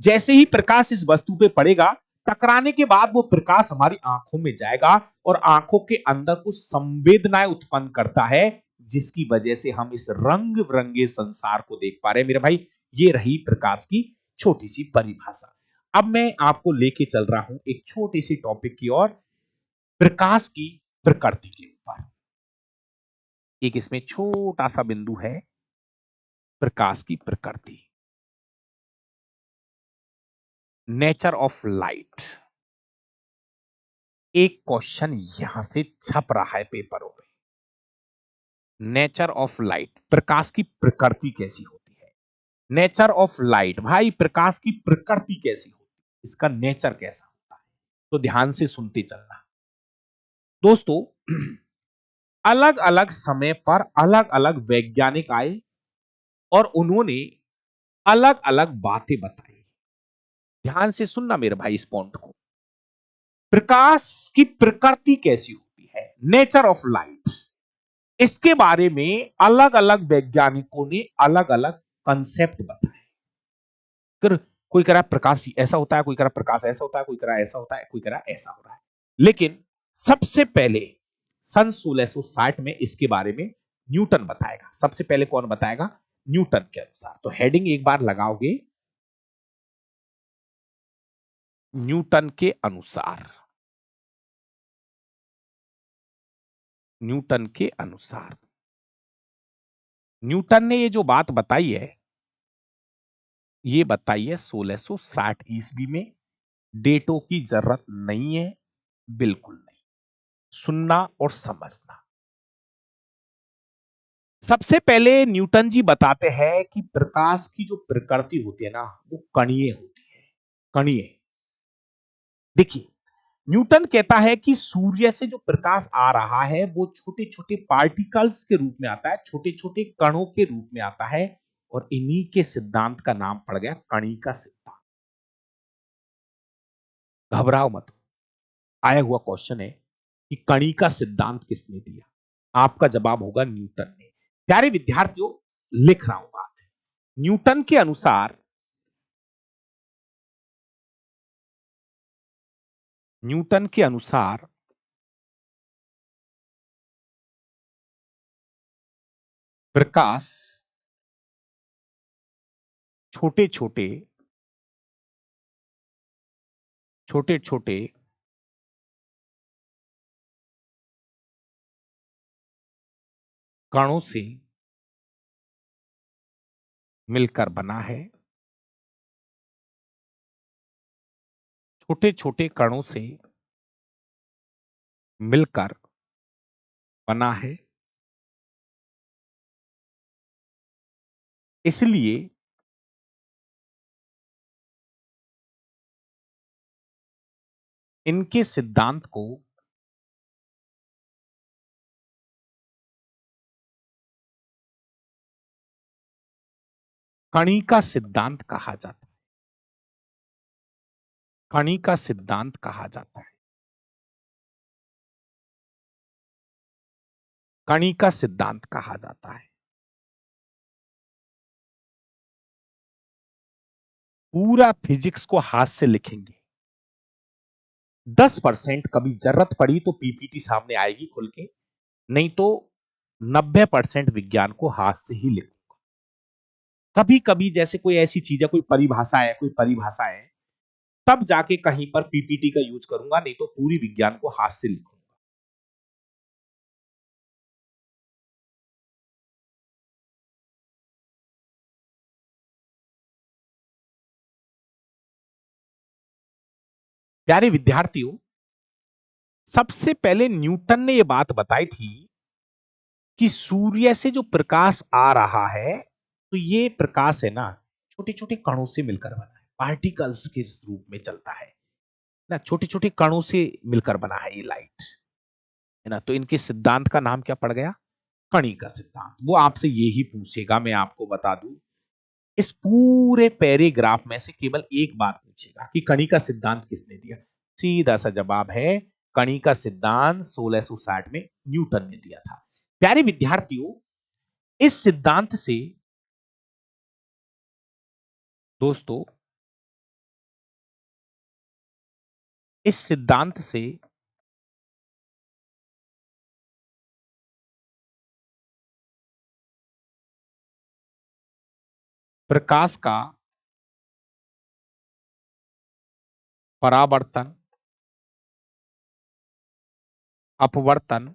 जैसे ही प्रकाश इस वस्तु पे पड़ेगा, टकराने के बाद वो प्रकाश हमारी आंखों में जाएगा और आंखों के अंदर कुछ संवेदनाएं उत्पन्न करता है, जिसकी वजह से हम इस रंग बिरंगे संसार को देख पा रहे हैं। मेरे भाई ये रही प्रकाश की छोटी सी परिभाषा। अब मैं आपको लेके चल रहा हूं एक छोटी सी टॉपिक की ओर, प्रकाश की प्रकृति के ऊपर। एक इसमें छोटा सा बिंदु है, प्रकाश की प्रकृति, नेचर ऑफ लाइट। एक क्वेश्चन यहां से छप रहा है पेपरों में। नेचर ऑफ लाइट, प्रकाश की प्रकृति कैसी होती है? नेचर ऑफ लाइट, भाई प्रकाश की प्रकृति कैसी होती है, इसका नेचर कैसा होता है? तो ध्यान से सुनते चलना दोस्तों। अलग अलग समय पर अलग अलग वैज्ञानिक आए और उन्होंने अलग अलग बातें बताई। ध्यान से सुनना मेरे भाई इस पॉइंट को। प्रकाश की प्रकृति कैसी होती है, नेचर ऑफ लाइट, इसके बारे में अलग अलग वैज्ञानिकों ने अलग अलग कंसेप्ट बताए। फिर कोई कह रहा है प्रकाश ऐसा होता है, कोई कह रहा है प्रकाश ऐसा होता है, कोई कह रहा है ऐसा होता है, कोई कह रहा है ऐसा हो रहा है। लेकिन सबसे पहले सन 1660 में इसके बारे में न्यूटन बताएगा। सबसे पहले कौन बताएगा? न्यूटन के अनुसार। तो हेडिंग एक बार लगाओगे, न्यूटन के अनुसार। न्यूटन के अनुसार न्यूटन ने ये जो बात बताई है, ये बताई है 1660 ईस्वी में। डेटों की जरूरत नहीं है, बिल्कुल नहीं। सुनना और समझना। सबसे पहले न्यूटन जी बताते हैं कि प्रकाश की जो प्रकृति होती है ना, वो कणीय होती है। कणीय। देखिए, न्यूटन कहता है कि सूर्य से जो प्रकाश आ रहा है वो छोटे छोटे पार्टिकल्स के रूप में आता है, छोटे छोटे कणों के रूप में आता है, और इन्हीं के सिद्धांत का नाम पड़ गया कणिका सिद्धांत। घबराओ मत। आया हुआ क्वेश्चन है कि कणिका सिद्धांत किसने दिया? आपका जवाब होगा न्यूटन ने। प्यारे विद्यार्थियों, लिख रहा हूं बात। न्यूटन के अनुसार, न्यूटन के अनुसार प्रकाश छोटे छोटे छोटे छोटे कणों से मिलकर बना है। छोटे छोटे कणों से मिलकर बना है, इसलिए इनके सिद्धांत को कणिका सिद्धांत कहा जाता है। कणिका सिद्धांत कहा जाता है। कणिका सिद्धांत कहा जाता है। पूरा फिजिक्स को हाथ से लिखेंगे। 10% कभी जरूरत पड़ी तो पीपीटी सामने आएगी खुल के, नहीं तो 90% विज्ञान को हाथ से ही लिखूंगा। कभी कभी जैसे कोई ऐसी चीज है, कोई परिभाषा है, कोई परिभाषा है, तब जाके कहीं पर पीपीटी का यूज करूंगा, नहीं तो पूरी विज्ञान को हाथ से लिखूंगा। प्यारे विद्यार्थियों, सबसे पहले न्यूटन ने यह बात बताई थी कि सूर्य से जो प्रकाश आ रहा है, तो ये प्रकाश है ना, छोटे छोटे कणों से मिलकर बना है, पार्टिकल्स के रूप में चलता है ना, छोटे छोटे कणों से मिलकर बना है ये लाइट, है ना। तो इनके सिद्धांत का नाम क्या पड़ गया? कणिका सिद्धांत। वो आपसे यही पूछेगा, मैं आपको बता दूं, इस पूरे पैराग्राफ में से केवल एक बात पूछेगा कि कणिका सिद्धांत किसने दिया। सीधा सा जवाब है, कणिका सिद्धांत 1660 में न्यूटन ने दिया था। प्यारे विद्यार्थियों, इस सिद्धांत से दोस्तों, इस सिद्धांत से प्रकाश का परावर्तन, अपवर्तन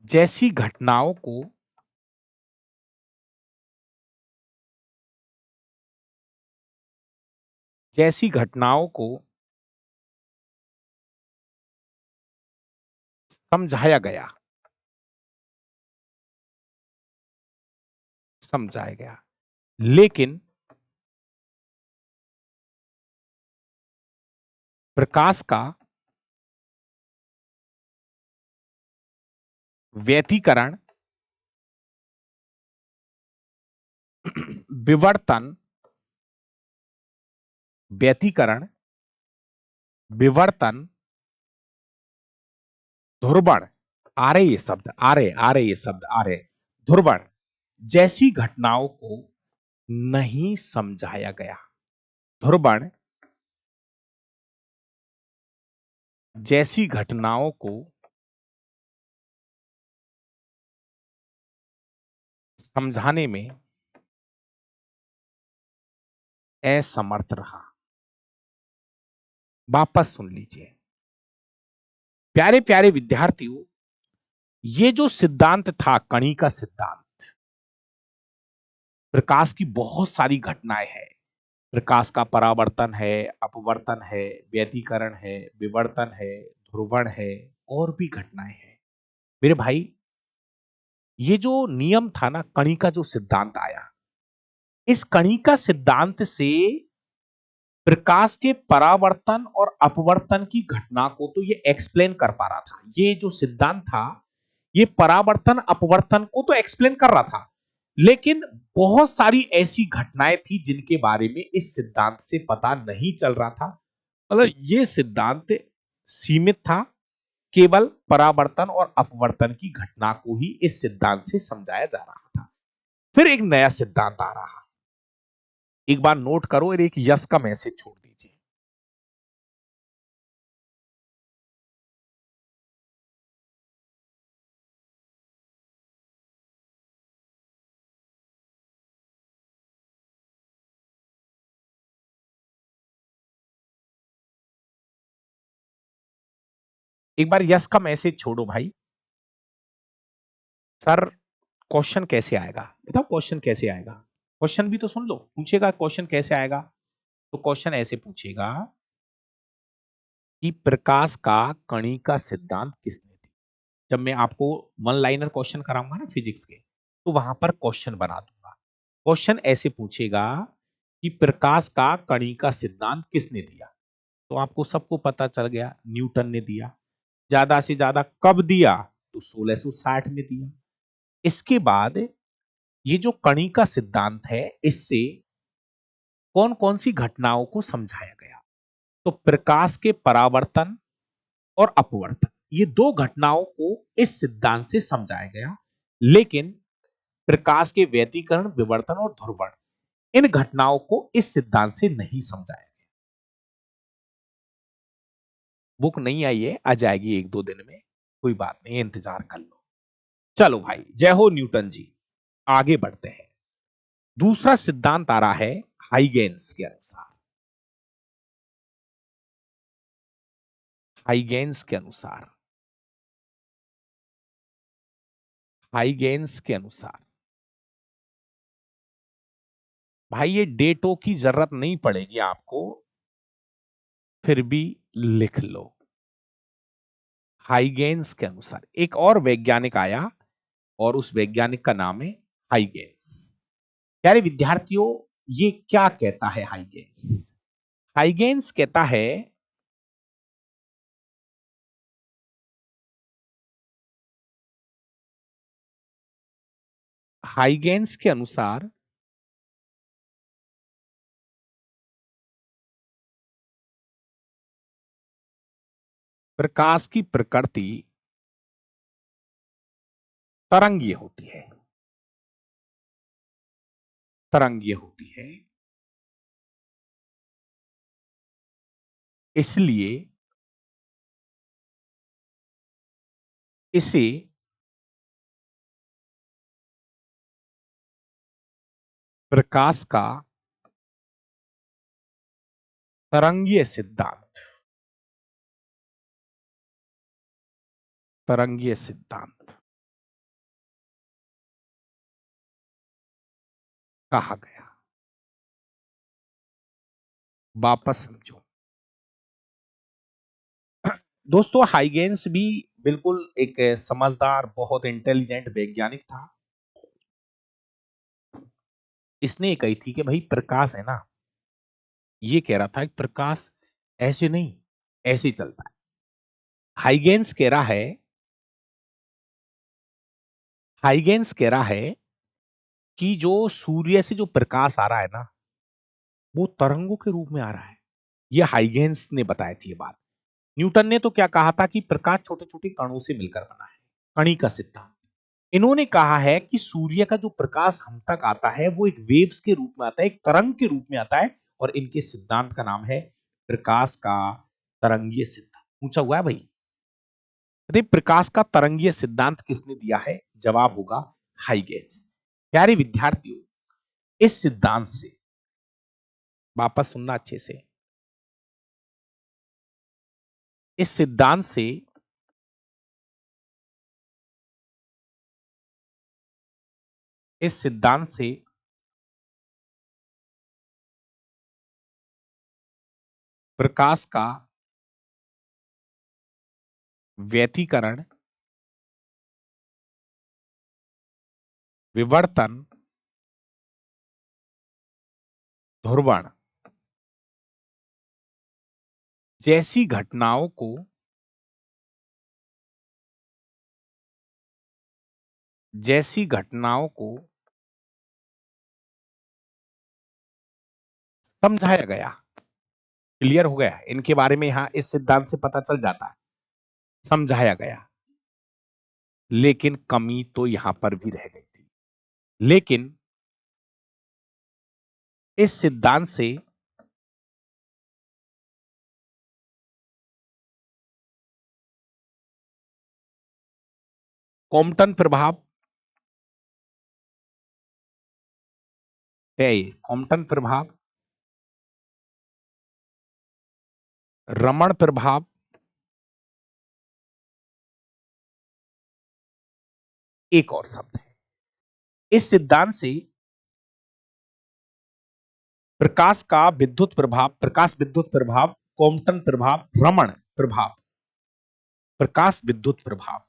जैसी घटनाओं को जैसी घटनाओं को समझाया गया, समझाया गया, लेकिन प्रकाश का व्यतिकरण, विवर्तन, व्यतिकरण, विवर्तन, ध्रुवण, आ रहे ये शब्द आ रहे, ध्रुवण जैसी घटनाओं को नहीं समझाया गया। ध्रुवण जैसी घटनाओं को समझाने में असमर्थ रहा। वापस सुन लीजिए प्यारे प्यारे विद्यार्थियों, ये जो सिद्धांत था कणी का सिद्धांत, प्रकाश की बहुत सारी घटनाएं हैं। प्रकाश का परावर्तन है, अपवर्तन है, व्यतिकरण है, विवर्तन है, ध्रुवण है, और भी घटनाएं हैं। मेरे भाई, ये जो नियम था ना, कणी का जो सिद्धांत आया, इस कणी का सिद्धांत से प्रकाश के परावर्तन और अपवर्तन की घटना को तो ये एक्सप्लेन कर पा रहा था। ये जो सिद्धांत था, ये परावर्तन अपवर्तन को तो एक्सप्लेन कर रहा था, लेकिन बहुत सारी ऐसी घटनाएं थी जिनके बारे में इस सिद्धांत से पता नहीं चल रहा था। मतलब ये सिद्धांत सीमित था, केवल परावर्तन और अपवर्तन की घटना को ही इस सिद्धांत से समझाया जा रहा था। फिर एक नया सिद्धांत आ रहा, एक बार नोट करो और एक यस का मैसेज छोड़ दीजिए। एक बार यस का मैसेज छोड़ो भाई। सर, क्वेश्चन कैसे आएगा बताओ, क्वेश्चन कैसे आएगा? क्वेश्चन भी तो सुन लो, पूछेगा क्वेश्चन कैसे आएगा। तो क्वेश्चन ऐसे पूछेगा कि प्रकाश का कणी का सिद्धांत किसने दिया। जब मैं आपको वन लाइनर क्वेश्चन कराऊंगा ना फिजिक्स के, तो वहां पर क्वेश्चन बना दूंगा। क्वेश्चन ऐसे पूछेगा कि प्रकाश का कणी का सिद्धांत किसने दिया। तो आपको सबको पता चल गया, न्यूटन ने दिया। ज्यादा से ज्यादा कब दिया? तो 1660 में दिया। इसके बाद ये जो कणी का सिद्धांत है, इससे कौन कौन सी घटनाओं को समझाया गया? तो प्रकाश के परावर्तन और अपवर्तन, ये दो घटनाओं को इस सिद्धांत से समझाया गया, लेकिन प्रकाश के व्यतिकरण, विवर्तन और ध्रुवण, इन घटनाओं को इस सिद्धांत से नहीं समझाया गया। बुक नहीं आई है, आ जाएगी एक दो दिन में, कोई बात नहीं, इंतजार कर लो। चलो भाई, जय हो न्यूटन जी। आगे बढ़ते हैं। दूसरा सिद्धांत आ रहा है हाइगेन्स के अनुसार। हाइगेन्स के अनुसार, हाइगेन्स के अनुसार भाई, ये डेटों की जरूरत नहीं पड़ेगी आपको, फिर भी लिख लो। हाइगेन्स के अनुसार एक और वैज्ञानिक आया, और उस वैज्ञानिक का नाम है हाइगेन्स। प्यारे विद्यार्थियों, ये क्या कहता है हाइगेन्स? हाइगेन्स कहता है हाइगेन्स के अनुसार प्रकाश की प्रकृति तरंगीय होती है। तरंगीय होती है, इसलिए इसे प्रकाश का तरंगीय सिद्धांत, तरंगीय सिद्धांत कहा गया। वापस समझो। दोस्तों हाइगेंस भी बिल्कुल एक समझदार, बहुत इंटेलिजेंट वैज्ञानिक था। इसने ये कही थी कि भाई प्रकाश है ना, ये कह रहा था कि प्रकाश ऐसे नहीं, ऐसे ही चलता है। हाइगेंस कह रहा है, हाइगेंस कह रहा है कि जो सूर्य से जो प्रकाश आ रहा है ना, वो तरंगों के रूप में आ रहा है। ये हाइगेंस ने बताई थी ये बात। न्यूटन ने तो क्या कहा था कि प्रकाश छोटे छोटे कणों से मिलकर बना है, कणिका सिद्धांत। इन्होंने कहा है कि सूर्य का जो प्रकाश हम तक आता है वो एक वेव्स के रूप में आता है, एक तरंग के रूप में आता है, और इनके सिद्धांत का नाम है प्रकाश का तरंगीय सिद्धांत। पूछा हुआ है भाई, अरे प्रकाश का तरंगीय सिद्धांत किसने दिया है? जवाब होगा हाइगेंस। प्यारे विद्यार्थियों, इस सिद्धांत से, वापस सुनना अच्छे से, इस सिद्धांत से इस सिद्धांत से प्रकाश का व्यतिकरण, विवर्तन, ध्रुवण जैसी घटनाओं को जैसी घटनाओं को समझाया गया। क्लियर हो गया? इनके बारे में यहां इस सिद्धांत से पता चल जाता है, समझाया गया। लेकिन कमी तो यहां पर भी रह गई थी। लेकिन इस सिद्धांत से कॉम्पटन प्रभाव है, ये कॉम्पटन प्रभाव, रमण प्रभाव, एक और शब्द है। इस सिद्धांत से प्रकाश का विद्युत प्रभाव, प्रकाश विद्युत प्रभाव, कॉम्पटन प्रभाव, रमण प्रभाव, प्रकाश विद्युत प्रभाव,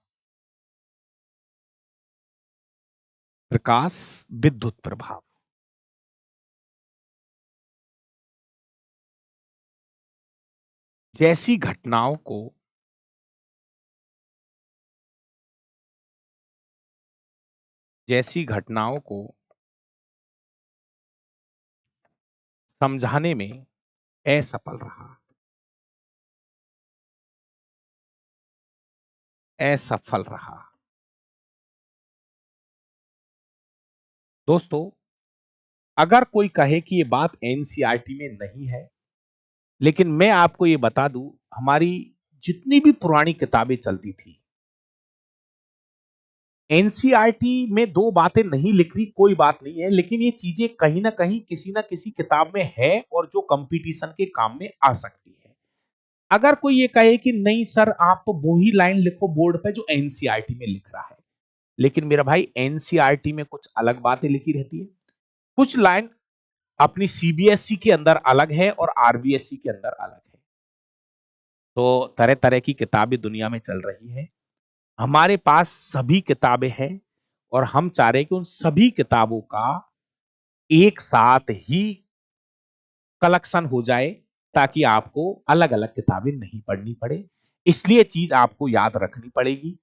प्रकाश विद्युत प्रभाव जैसी घटनाओं को जैसी घटनाओं को समझाने में असफल रहा, असफल रहा। दोस्तों, अगर कोई कहे कि ये बात एनसीईआरटी में नहीं है, लेकिन मैं आपको ये बता दूं, हमारी जितनी भी पुरानी किताबें चलती थी, एनसीईआरटी में दो बातें नहीं लिख रही, कोई बात नहीं है, लेकिन ये चीजें कहीं ना कहीं किसी ना किसी किताब में है और जो कंपटीशन के काम में आ सकती है। अगर कोई ये कहे कि नहीं सर, आप वही लाइन लिखो बोर्ड पे जो एनसीईआरटी में लिख रहा है, लेकिन मेरा भाई एनसीईआरटी में कुछ अलग बातें लिखी रहती है, कुछ लाइन अपनी सीबीएसई के अंदर अलग है और आरबीएसई के अंदर अलग है। तो तरह तरह की किताबें दुनिया में चल रही है, हमारे पास सभी किताबें हैं, और हम चाह रहे हैं कि उन सभी किताबों का एक साथ ही कलेक्शन हो जाए, ताकि आपको अलग अलग किताबें नहीं पढ़नी पड़े। इसलिए चीज आपको याद रखनी पड़ेगी,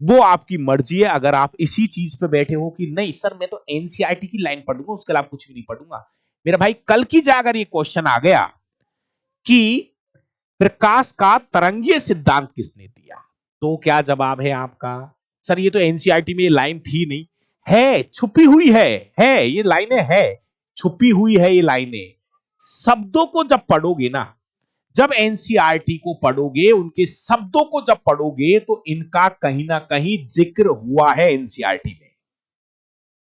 वो आपकी मर्जी है। अगर आप इसी चीज पे बैठे हो कि नहीं सर मैं तो एनसीईआरटी की लाइन पढ़ूंगा, उसके अलावा कुछ भी नहीं पढ़ूंगा, मेरा भाई कल की जा अगर ये क्वेश्चन आ गया कि प्रकाश का तरंगीय सिद्धांत किसने दिया, तो क्या जवाब है आपका? सर ये तो एनसीईआरटी में ये लाइन थी नहीं। है, छुपी हुई है ये लाइनें है, छुपी हुई है ये लाइनें। शब्दों को जब पढ़ोगे ना, जब एनसीईआरटी को पढ़ोगे, उनके शब्दों को जब पढ़ोगे, तो इनका कहीं ना कहीं जिक्र हुआ है एनसीईआरटी में।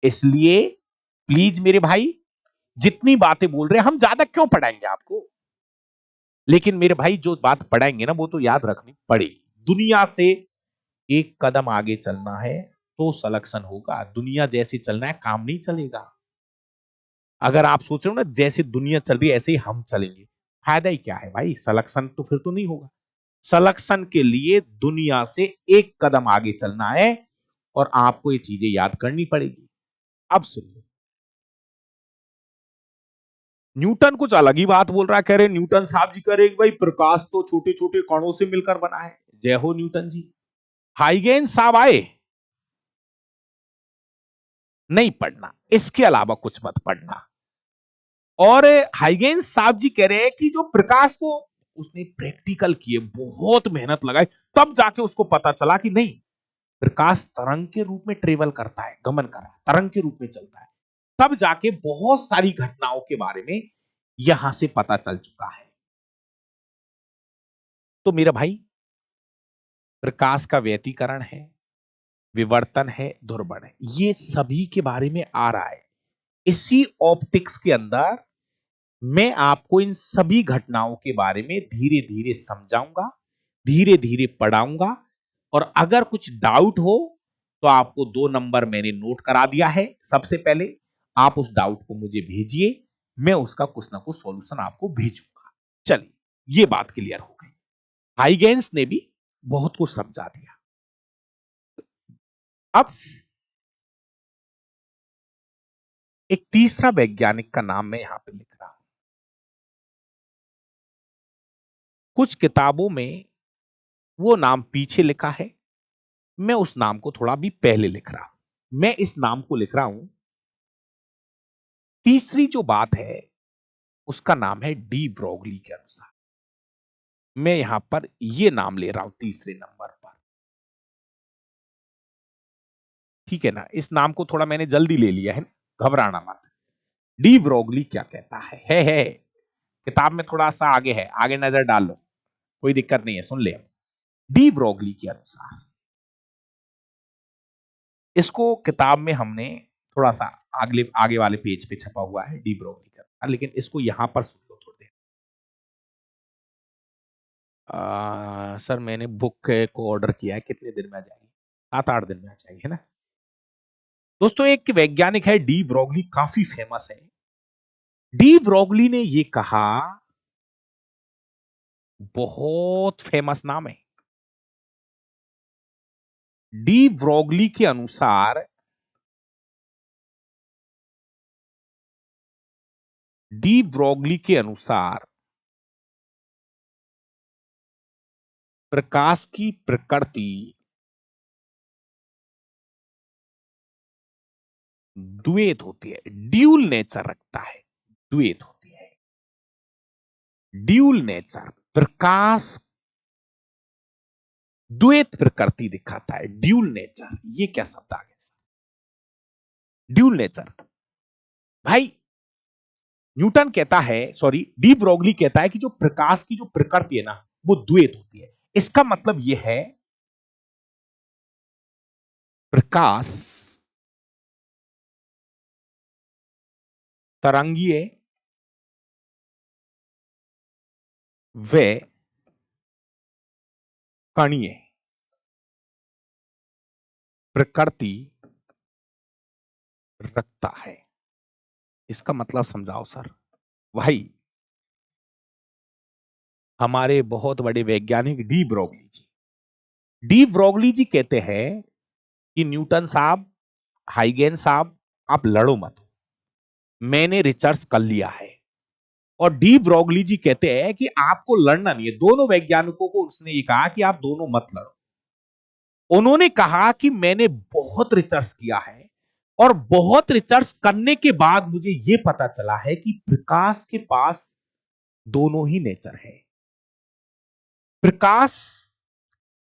इसलिए प्लीज मेरे भाई, जितनी बातें बोल रहे हैं, हम ज्यादा क्यों पढ़ाएंगे आपको, लेकिन मेरे भाई जो बात पढ़ाएंगे ना वो तो याद रखनी पड़ेगी। दुनिया से एक कदम आगे चलना है तो सिलेक्शन होगा, दुनिया जैसे चलना है काम नहीं चलेगा। अगर आप सोच रहे हो ना जैसे दुनिया चल रही है ऐसे ही हम चलेंगे, फायदा ही क्या है भाई, सलेक्शन तो फिर तो नहीं होगा। सलेक्शन के लिए दुनिया से एक कदम आगे चलना है और आपको ये चीजें याद करनी पड़ेगी। अब सुनिए, न्यूटन कुछ अलग ही बात बोल रहा है। कह रहे न्यूटन साहब जी कह रहे भाई प्रकाश तो छोटे छोटे कणों से मिलकर बना है। जय हो न्यूटन जी। हाइगेंस साहब आए, नहीं पढ़ना, इसके अलावा कुछ मत पढ़ना। और हाइगेंस साहब जी कह रहे हैं कि जो प्रकाश को उसने प्रैक्टिकल किए, बहुत मेहनत लगाई, तब जाके उसको पता चला कि नहीं, प्रकाश तरंग के रूप में ट्रेवल करता है, गमन कर रहा है, तरंग के रूप में चलता है। तब जाके बहुत सारी घटनाओं के बारे में यहां से पता चल चुका है। तो मेरा भाई, प्रकाश का व्यतिकरण है, विवर्तन है, ध्रुवण है, ये सभी के बारे में आ रहा है। इसी ऑप्टिक्स के अंदर मैं आपको इन सभी घटनाओं के बारे में धीरे धीरे समझाऊंगा, धीरे धीरे पढ़ाऊंगा। और अगर कुछ डाउट हो तो आपको 2 नंबर मैंने नोट करा दिया है। सबसे पहले आप उस डाउट को मुझे भेजिए, मैं उसका कुछ ना कुछ सॉल्यूशन आपको भेजूंगा। चलिए, ये बात क्लियर हो गई। हाइगेंस ने भी बहुत कुछ समझा दिया। अब एक तीसरा वैज्ञानिक का नाम मैं यहां पे लिख रहा हूं। कुछ किताबों में वो नाम पीछे लिखा है, मैं उस नाम को थोड़ा भी पहले लिख रहा हूं। मैं इस नाम को लिख रहा हूं, तीसरी जो बात है उसका नाम है डी ब्रोगली के अनुसार। मैं यहां पर ये नाम ले रहा हूं तीसरे नंबर पर। ठीक है ना, इस नाम को थोड़ा मैंने जल्दी ले लिया है, घबराना मत। डी ब्रोगली क्या कहता है किताब में थोड़ा सा आगे है, आगे नजर डाल लो, कोई दिक्कत नहीं है, सुन ले। डी ब्रोगली के अनुसार, इसको किताब में हमने थोड़ा सा आगे आगे वाले पेज पे छपा हुआ है डी ब्रोगली का, लेकिन इसको यहां पर सुन लो थोड़ी देर। सर मैंने बुक को ऑर्डर किया है, कितने दिन में आ जाएगी? 7-8 दिन में आ जाएगी, है ना। दोस्तों, एक वैज्ञानिक है डी ब्रोगली, काफी फेमस है। डी ब्रोगली ने ये कहा, बहुत फेमस नाम है। डी ब्रोगली के अनुसार, डी ब्रोगली के अनुसार प्रकाश की प्रकृति द्वैत होती है, ड्यूल नेचर रखता है, द्वैत होती है, ड्यूल नेचर। प्रकाश द्वैत प्रकृति दिखाता है, ड्यूल नेचर। ये क्या शब्द आ गया, ड्यूल नेचर? भाई, न्यूटन कहता है, सॉरी, डी ब्रोगली कहता है कि जो प्रकाश की जो प्रकृति है ना, वो द्वैत होती है। इसका मतलब यह है, प्रकाश तरंगीय व कणीय प्रकृति रखता है। इसका मतलब समझाओ सर। भाई, हमारे बहुत बड़े वैज्ञानिक डी ब्रोगली जी, डी ब्रोगली जी कहते हैं कि न्यूटन साहब, हाइगेंस साहब, आप लड़ो मत, मैंने रिसर्च कर लिया है। और डी ब्रोगली जी कहते हैं कि आपको लड़ना नहीं है। दोनों वैज्ञानिकों को उसने ये कहा कि आप दोनों मत लड़ो। उन्होंने कहा कि मैंने बहुत रिसर्च किया है और बहुत रिसर्च करने के बाद मुझे यह पता चला है कि प्रकाश के पास दोनों ही नेचर है। प्रकाश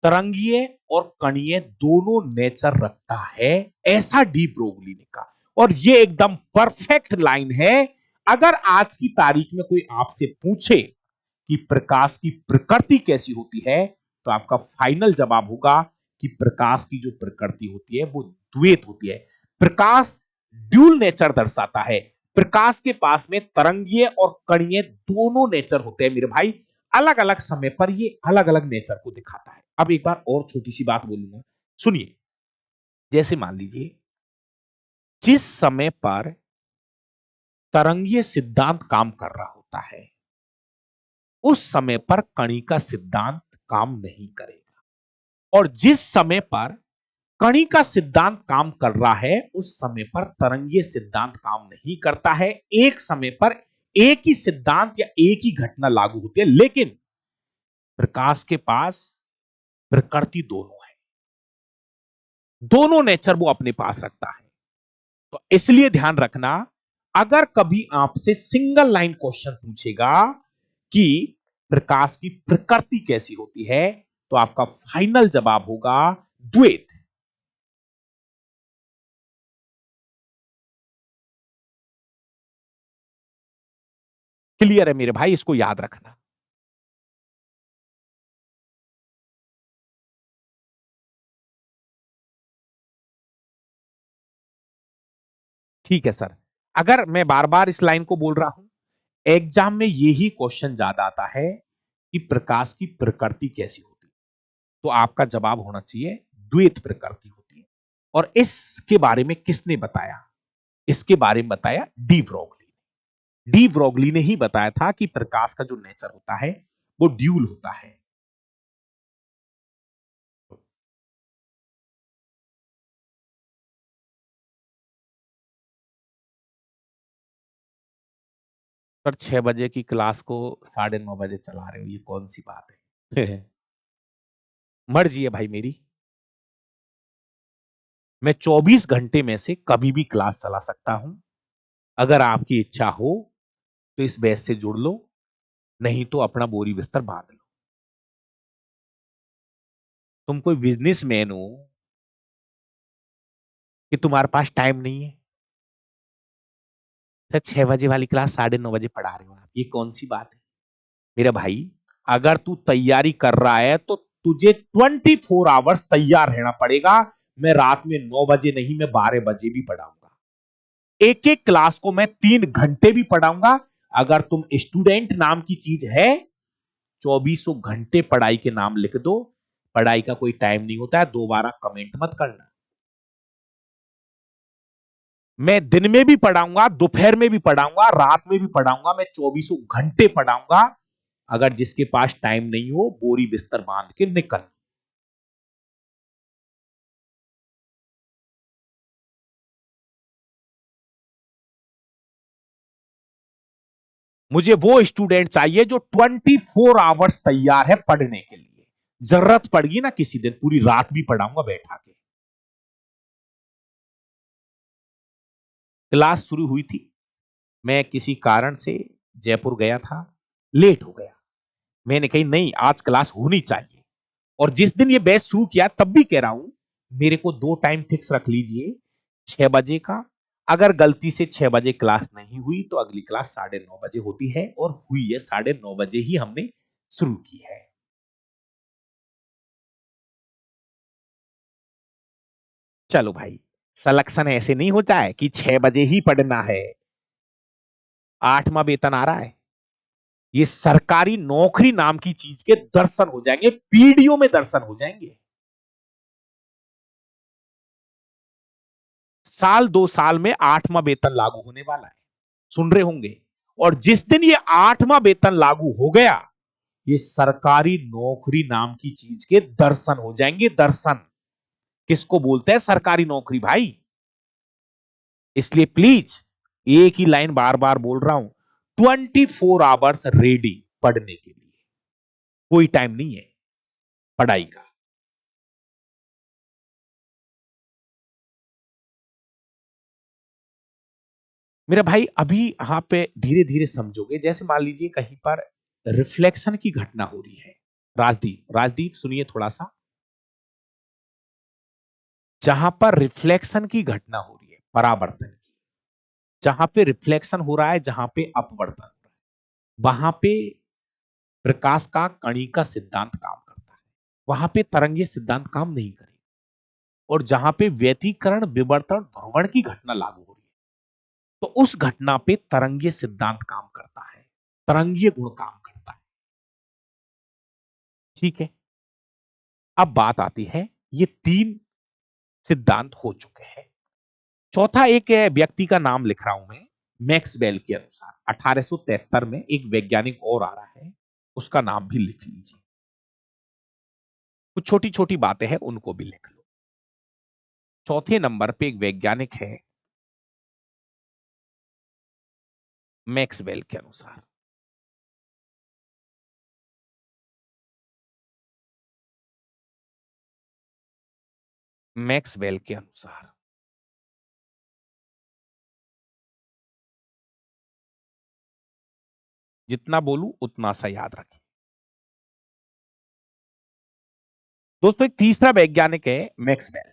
तरंगीय और कणीय दोनों नेचर रखता है, ऐसा डी ब्रोगली ने कहा। और यह एकदम परफेक्ट लाइन है। अगर आज की तारीख में कोई आपसे पूछे कि प्रकाश की प्रकृति कैसी होती है, तो आपका फाइनल जवाब होगा कि प्रकाश की जो प्रकृति होती है वो द्वैत होती है। प्रकाश ड्यूल नेचर दर्शाता है। प्रकाश के पास में तरंगीय और कणीय दोनों नेचर होते हैं मेरे भाई। अलग अलग समय पर ये अलग अलग नेचर को दिखाता है। अब एक बार और छोटी सी बात बोलूंगा, सुनिए। जैसे मान लीजिए, जिस समय पर तरंगीय सिद्धांत काम कर रहा होता है, उस समय पर कणी का सिद्धांत काम नहीं करेगा, और जिस समय पर कणी का सिद्धांत काम कर रहा है उस समय पर तरंगीय सिद्धांत काम नहीं करता है। एक समय पर एक ही सिद्धांत या एक ही घटना लागू होती है, लेकिन प्रकाश के पास प्रकृति दोनों है, दोनों नेचर वो अपने पास रखता है। तो इसलिए ध्यान रखना, अगर कभी आपसे सिंगल लाइन क्वेश्चन पूछेगा कि प्रकाश की प्रकृति कैसी होती है, तो आपका फाइनल जवाब होगा द्वैत। क्लियर है मेरे भाई, इसको याद रखना। ठीक है सर, अगर मैं बार बार इस लाइन को बोल रहा हूं, एग्जाम में यही क्वेश्चन ज्यादा आता है कि प्रकाश की प्रकृति कैसी होती है, तो आपका जवाब होना चाहिए द्वैत प्रकृति होती है। और इसके बारे में किसने बताया? इसके बारे में बताया डी ब्रोगली। डी ब्रोगली ने ही बताया था कि प्रकाश का जो नेचर होता है वो ड्यूल होता है। पर 6 बजे की क्लास को 9:30 बजे चला रहे हो, ये कौन सी बात है? मर्जी है भाई मेरी, मैं 24 घंटे में से कभी भी क्लास चला सकता हूं। अगर आपकी इच्छा हो तो इस बैच से जुड़ लो, नहीं तो अपना बोरी बिस्तर बांध लो। तुम कोई बिजनेसमैन हो कि तुम्हारे पास टाइम नहीं है? तो 6 बजे वाली क्लास 9:30 बजे पढ़ा रहे हो आप, ये कौन सी बात है? मेरा भाई, अगर तू तैयारी कर रहा है तो तुझे 24 आवर्स तैयार रहना पड़ेगा। मैं रात में 9 बजे नहीं, मैं 12 बजे भी पढ़ाऊंगा। एक एक क्लास को मैं 3 घंटे भी पढ़ाऊंगा। अगर तुम स्टूडेंट नाम की चीज है, 24 घंटे पढ़ाई के नाम लिख दो। पढ़ाई का कोई टाइम नहीं होता है, दोबारा कमेंट मत करना। मैं दिन में भी पढ़ाऊंगा, दोपहर में भी पढ़ाऊंगा, रात में भी पढ़ाऊंगा, मैं 24 घंटे पढ़ाऊंगा। अगर जिसके पास टाइम नहीं हो, बोरी बिस्तर बांध के निकल। मुझे वो स्टूडेंट चाहिए जो 24 आवर्स तैयार है पढ़ने के लिए। जरूरत पड़गी ना किसी दिन, पूरी रात भी पढ़ाऊंगा बैठा के। क्लास शुरू हुई थी, मैं किसी कारण से जयपुर गया था, लेट हो गया। मैंने कही नहीं, आज क्लास होनी चाहिए। और जिस दिन ये बैच शुरू किया तब भी कह रहा हूं, मेरे को 2 टाइम फिक्स रख लीजिए, 6 बजे का। अगर गलती से 6 बजे क्लास नहीं हुई तो अगली क्लास 9:30 बजे होती है, और हुई है 9:30 बजे ही हमने शुरू की है। चलो भाई, सिलेक्शन ऐसे नहीं होता है कि 6 बजे ही पढ़ना है। 8वां वेतन आ रहा है, ये सरकारी नौकरी नाम की चीज के दर्शन हो जाएंगे, पीढ़ियों में दर्शन हो जाएंगे। साल 2 साल में 8वां वेतन लागू होने वाला है, सुन रहे होंगे। और जिस दिन ये 8वां वेतन लागू हो गया, ये सरकारी नौकरी नाम की चीज के दर्शन हो जाएंगे, दर्शन। किसको बोलते हैं सरकारी नौकरी भाई? इसलिए प्लीज, एक ही लाइन बार बार बोल रहा हूं, 24 आवर्स रेडी पढ़ने के लिए। कोई टाइम नहीं है पढ़ाई का। मेरा भाई, अभी यहां पे धीरे धीरे समझोगे। जैसे मान लीजिए कहीं पर रिफ्लेक्शन की घटना हो रही है। राजदीप, राजदीप सुनिए थोड़ा सा। जहां पर रिफ्लेक्शन की घटना हो रही है, परावर्तन की, जहां पे रिफ्लेक्शन हो रहा है, जहां पे अपवर्तन हो रहा है, वहां पे प्रकाश का कणी का सिद्धांत काम करता है। वहां पे तरंगीय सिद्धांत काम नहीं करेगा। और जहां पे व्यतिकरण, विवर्तन, ध्रुवण की घटना लागू हो रही है, तो उस घटना पे तरंगीय सिद्धांत काम करता है, तरंगीय गुण काम करता है। ठीक है, अब बात आती है, ये 3 सिद्धांत हो चुके हैं। चौथा एक व्यक्ति का नाम लिख रहा हूं मैं, मैक्सवेल के अनुसार 1873 में एक वैज्ञानिक और आ रहा है, उसका नाम भी लिख लीजिए। कुछ छोटी छोटी बातें हैं उनको भी लिख लो। चौथे नंबर पे एक वैज्ञानिक है मैक्सवेल के अनुसार। मैक्सवेल के अनुसार जितना बोलूं उतना सा याद रखिए। दोस्तों एक तीसरा वैज्ञानिक है मैक्सवेल।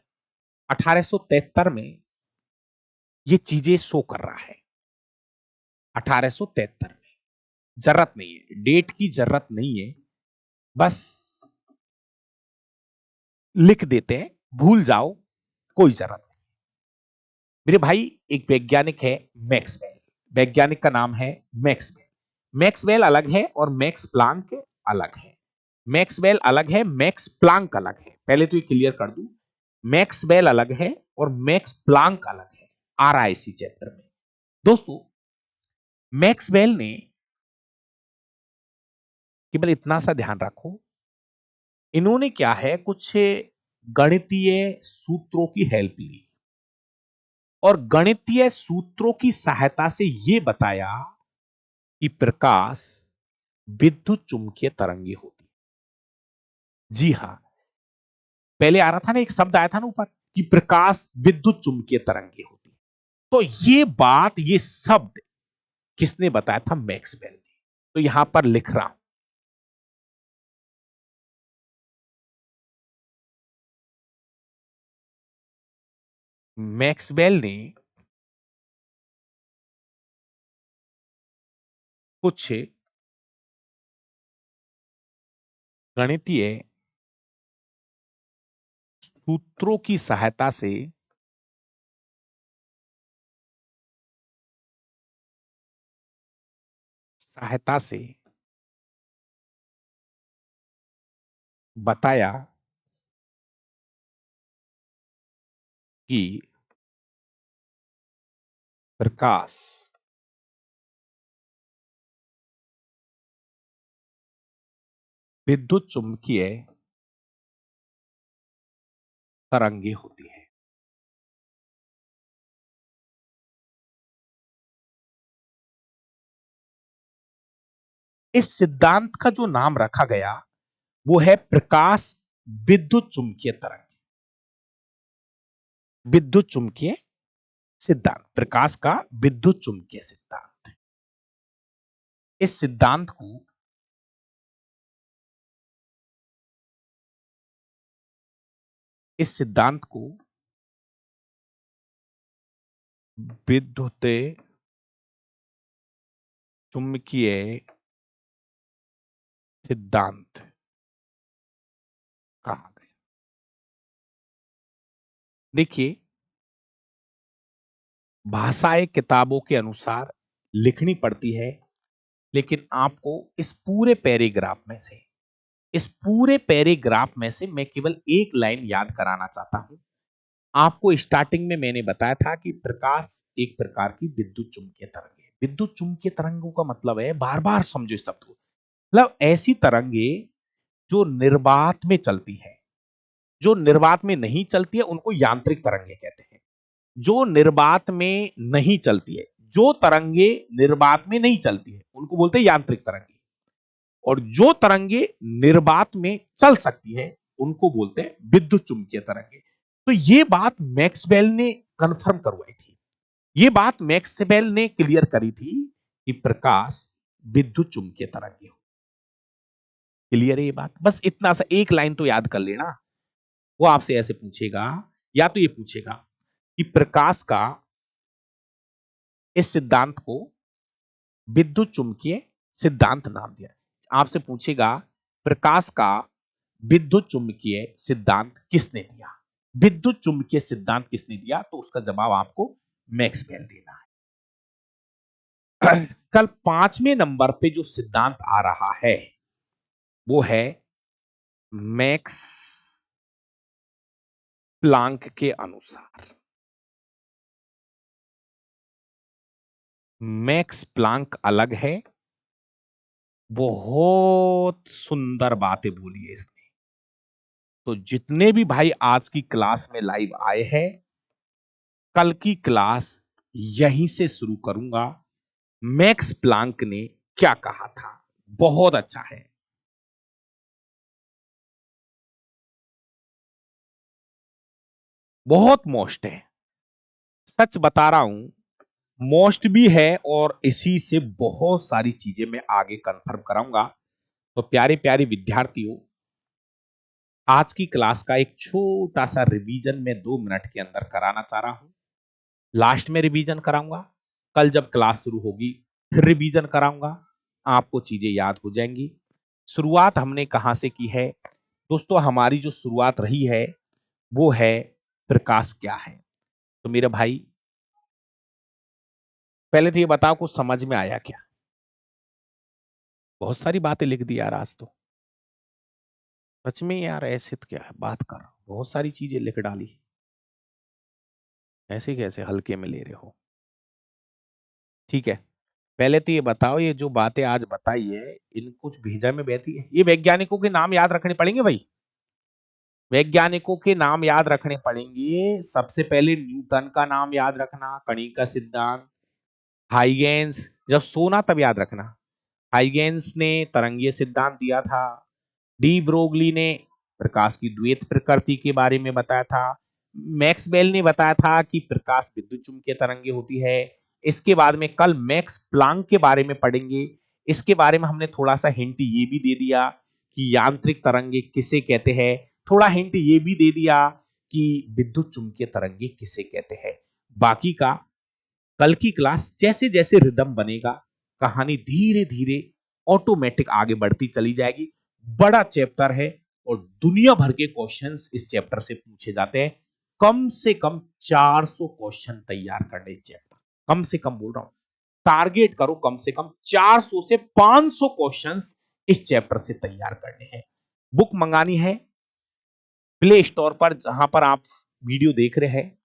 1873 में ये चीजें शो कर रहा है। 1873 में। जरूरत नहीं है, डेट की जरूरत नहीं है, बस लिख देते हैं, भूल जाओ, कोई जरूरत नहीं। मेरे भाई एक वैज्ञानिक है मैक्सवेल। वैज्ञानिक का नाम है मैक्सवेल। मैक्सवेल अलग है और मैक्स प्लांक अलग है। मैक्सवेल अलग है, मैक्स प्लांक अलग है। पहले तो ये क्लियर कर दूं, मैक्सवेल अलग है और मैक्स प्लांक अलग है। आ रहा है इसी चैप्टर में। दोस्तों मैक्सवेल ने केवल इतना सा ध्यान रखो, इन्होंने क्या है कुछ गणितीय सूत्रों की हेल्प ली और गणितीय सूत्रों की सहायता से यह बताया कि प्रकाश विद्युत चुंबकीय तरंगे होती है। जी हां, पहले आ रहा था ना, एक शब्द आया था ना ऊपर कि प्रकाश विद्युत चुंबकीय तरंगे होती है। तो ये बात, ये शब्द किसने बताया था? मैक्सवेल ने। तो यहां पर लिख रहा हूं, मैक्सवेल ने कुछ गणितीय सूत्रों की सहायता से बताया कि प्रकाश विद्युत चुंबकीय तरंगे होती है। इस सिद्धांत का जो नाम रखा गया वो है प्रकाश विद्युत चुंबकीय तरंग। विद्युत चुंबकीय सिद्धांत, प्रकाश का विद्युत चुंबकीय सिद्धांत। इस सिद्धांत को इस सिद्धांत को विद्युत चुंबकीय सिद्धांत कहा गया। देखिए, भाषाएं किताबों के अनुसार लिखनी पड़ती है, लेकिन आपको इस पूरे पैराग्राफ में से मैं केवल एक लाइन याद कराना चाहता हूं। आपको स्टार्टिंग में मैंने बताया था कि प्रकाश एक प्रकार की विद्युत चुंबकीय तरंग है। विद्युत चुंबकीय तरंगों का मतलब है, बार बार समझो इस शब्द को, मतलब ऐसी तरंगे जो निर्वात में चलती है। जो निर्वात में नहीं चलती है उनको यांत्रिक तरंगे कहते हैं। जो निर्वात में नहीं चलती है, जो तरंगे निर्वात में नहीं चलती है उनको बोलते हैं यांत्रिक तरंगे। और जो तरंगे निर्वात में चल सकती है उनको बोलते हैं विद्युत चुंबकीय तरंगे। तो ये बात मैक्सवेल ने कंफर्म करवाई थी, ये बात मैक्सवेल ने क्लियर करी थी कि प्रकाश विद्युत चुंबकीय तरंगे हो। क्लियर है ये बात? बस इतना सा एक लाइन तो याद कर लेना। वो आपसे ऐसे पूछेगा, या तो ये पूछेगा कि प्रकाश का इस सिद्धांत को विद्युत चुंबकीय सिद्धांत नाम दिया। आपसे पूछेगा प्रकाश का विद्युत चुंबकीय सिद्धांत किसने दिया? विद्युत चुंबकीय सिद्धांत किसने दिया? तो उसका जवाब आपको मैक्सवेल देना है। कल 5वें नंबर पे जो सिद्धांत आ रहा है वो है मैक्स प्लांक के अनुसार। मैक्स प्लांक अलग है बहुत सुंदर बातें बोली है इसने। तो जितने भी भाई आज की क्लास में लाइव आए हैं, कल की क्लास यहीं से शुरू करूंगा। मैक्स प्लांक ने क्या कहा था, बहुत अच्छा है। बहुत मोस्ट है, सच बता रहा हूं, मोस्ट भी है और इसी से बहुत सारी चीजें मैं आगे कंफर्म कराऊंगा। तो प्यारे प्यारे विद्यार्थियों, आज की क्लास का एक छोटा सा रिवीजन मैं 2 मिनट के अंदर कराना चाह रहा हूं। लास्ट में रिवीजन कराऊंगा, कल जब क्लास शुरू होगी फिर रिवीजन कराऊंगा, आपको चीजें याद हो जाएंगी। शुरुआत हमने कहां से की है दोस्तों? हमारी जो शुरुआत रही है वो है प्रकाश क्या है। तो मेरे भाई, पहले तो ये बताओ कुछ समझ में आया क्या? बहुत सारी बातें लिख दी यार आज तो। सच में यार, ऐसे तो क्या है बात कर रहा हूं, बहुत सारी चीजें लिख डाली। ऐसे कैसे हल्के में ले रहे हो? ठीक है, पहले तो ये बताओ, ये जो बातें आज बताई है इन कुछ भेजा में बहती है, ये वैज्ञानिकों के नाम याद रखने पड़ेंगे भाई। वैज्ञानिकों के नाम याद रखने पड़ेंगे। सबसे पहले न्यूटन का नाम याद रखना, कणिका सिद्धांत। हाइगेंस, जब सोना तब याद रखना। हाइगेंस ने तरंगीय सिद्धांत दिया था। डी ब्रोगली ने प्रकाश की द्वैत प्रकृति के बारे में बताया था। मैक्सवेल ने बताया था कि प्रकाश विद्युत चुम्बकीय तरंगे होती है। इसके बाद में कल मैक्स प्लांक के बारे में पढ़ेंगे। इसके बारे में हमने थोड़ा सा हिंट ये भी दे दिया कि यांत्रिक तरंगे किसे कहते हैं। थोड़ा हिंट ये भी दे दिया कि विद्युत चुम्बकीय तरंगे किसे कहते हैं। बाकी का कल की क्लास जैसे जैसे रिदम बनेगा, कहानी धीरे धीरे ऑटोमेटिक आगे बढ़ती चली जाएगी। बड़ा चैप्टर है और दुनिया भर के क्वेश्चंस इस चैप्टर से पूछे जाते हैं। कम से कम 400 क्वेश्चन तैयार करने इस चैप्टर, कम से कम बोल रहा हूं, टारगेट करो कम से कम 400 से 500 क्वेश्चंस इस चैप्टर से तैयार करने हैं। बुक मंगानी है प्ले स्टोर पर, जहां पर आप वीडियो देख रहे हैं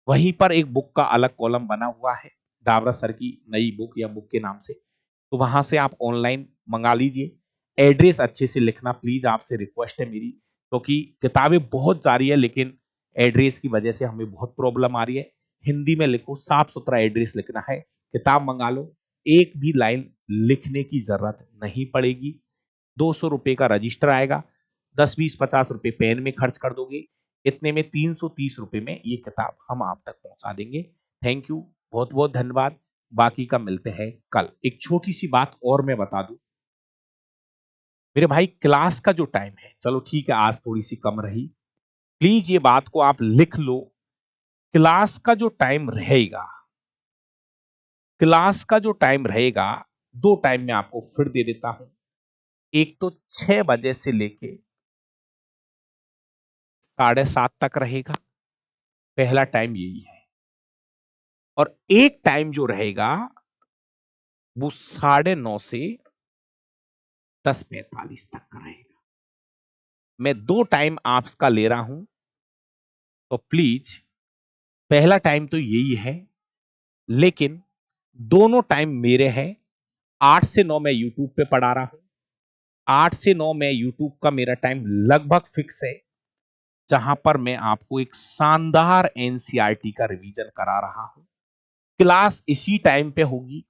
वहीं पर एक बुक का अलग कॉलम बना हुआ है, डाबरा सर की नई बुक या बुक के नाम से। तो वहां से आप ऑनलाइन मंगा लीजिए। एड्रेस अच्छे से लिखना प्लीज, आपसे रिक्वेस्ट है मेरी, क्योंकि किताबें बहुत सारी है लेकिन एड्रेस की वजह से हमें बहुत प्रॉब्लम आ रही है। हिंदी में लिखो, साफ सुथरा एड्रेस लिखना है। किताब मंगा लो, एक भी लाइन लिखने की जरूरत नहीं पड़ेगी। 200 रुपए का रजिस्टर आएगा, 10 20 50 रुपए पेन में खर्च कर दोगे, इतने में 330 रुपए में ये किताब हम आप तक पहुंचा देंगे। थैंक यू, बहुत बहुत धन्यवाद। बाकी का मिलते हैं कल। एक छोटी सी बात और मैं बता दूं मेरे भाई, क्लास का जो टाइम है, चलो ठीक है आज थोड़ी सी कम रही, प्लीज ये बात को आप लिख लो। क्लास का जो टाइम रहेगा, क्लास का जो टाइम रहेगा, दो टाइम मैं आपको फिर दे देता हूं। एक तो 6 बजे से लेके 7:30 तक रहेगा, पहला टाइम यही है। और एक टाइम जो रहेगा वो 9:30 से 10:45 तक का रहेगा। मैं दो टाइम आपका ले रहा हूं, तो प्लीज पहला टाइम तो यही है, लेकिन दोनों टाइम मेरे हैं। 8 से 9 मैं यूट्यूब पे पढ़ा रहा हूं। 8 से 9 मैं यूट्यूब का मेरा टाइम लगभग फिक्स है, जहां पर मैं आपको एक शानदार एनसीईआरटी का रिवीजन करा रहा हूं। क्लास इसी टाइम पे होगी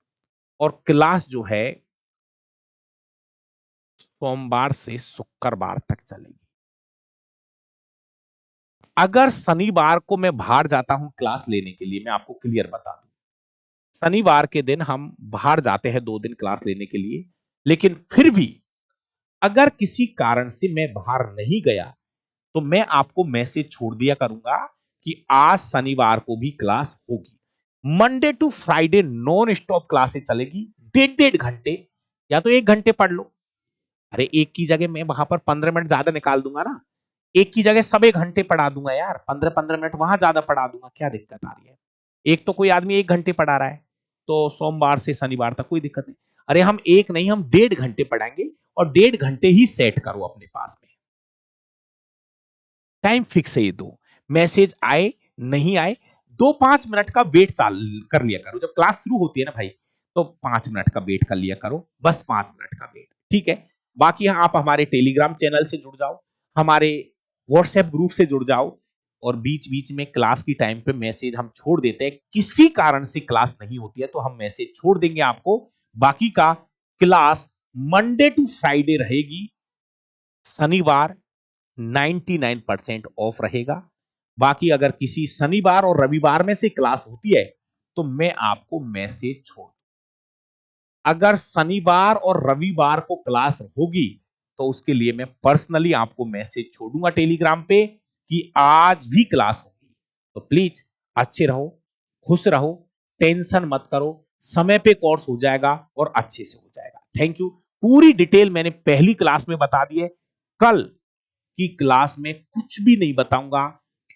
और क्लास जो है सोमवार से शुक्रवार तक चलेगी। अगर शनिवार को मैं बाहर जाता हूं क्लास लेने के लिए, मैं आपको क्लियर बता दूं, शनिवार के दिन हम बाहर जाते हैं 2 दिन क्लास लेने के लिए, लेकिन फिर भी अगर किसी कारण से मैं बाहर नहीं गया तो मैं आपको मैसेज छोड़ दिया करूंगा कि आज शनिवार को भी क्लास होगी। Monday to Friday non stop classes चलेगी, 1.5 घंटे, या तो 1 घंटे पढ़ लो। अरे एक की जगह मैं वहां पर 15 मिनट ज्यादा निकाल दूंगा ना, एक की जगह सब 1 घंटे पढ़ा दूंगा यार, 15 15 मिनट वहां ज्यादा पढ़ा दूंगा, क्या दिक्कत आ रही है? एक तो कोई आदमी 1 घंटे पढ़ा रहा है, तो सोमवार से शनिवार तक कोई दिक्कत नहीं। अरे हम एक नहीं, हम 1.5 घंटे पढ़ाएंगे और 1.5 घंटे ही सेट करो अपने पास में। टाइम फिक्स है ये दो, मैसेज आए नहीं आए, 2 5 मिनट का वेट चाल कर लिया करो। जब क्लास शुरू होती है ना भाई, तो 5 मिनट का वेट कर लिया करो, बस 5 मिनट का वेट। ठीक है। बाकी आप हमारे टेलीग्राम चैनल से जुड़ जाओ, हमारे व्हाट्सएप ग्रुप से जुड़ जाओ, और बीच बीच में क्लास की टाइम पे मैसेज हम छोड़ देते हैं। किसी कारण से क्लास नहीं होती है तो हम मैसेज छोड़ देंगे आपको। बाकी का क्लास मंडे टू फ्राइडे रहेगी, शनिवार 99% ऑफ रहेगा। बाकी अगर किसी शनिवार और रविवार में से क्लास होती है तो मैं आपको मैसेज छोड़, अगर शनिवार और रविवार को क्लास होगी तो उसके लिए मैं पर्सनली आपको मैसेज छोड़ूंगा टेलीग्राम पे कि आज भी क्लास होगी। तो प्लीज अच्छे रहो, खुश रहो, टेंशन मत करो, समय पे कोर्स हो जाएगा और अच्छे से हो जाएगा। Thank you. पूरी डिटेल मैंने पहली क्लास में बता दी है, कल की क्लास में कुछ भी नहीं बताऊंगा।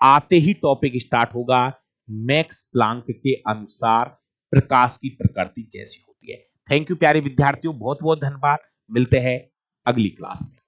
आते ही टॉपिक स्टार्ट होगा, मैक्स प्लांक के अनुसार प्रकाश की प्रकृति कैसी होती है। थैंक यू प्यारे विद्यार्थियों, बहुत बहुत धन्यवाद। मिलते हैं अगली क्लास में।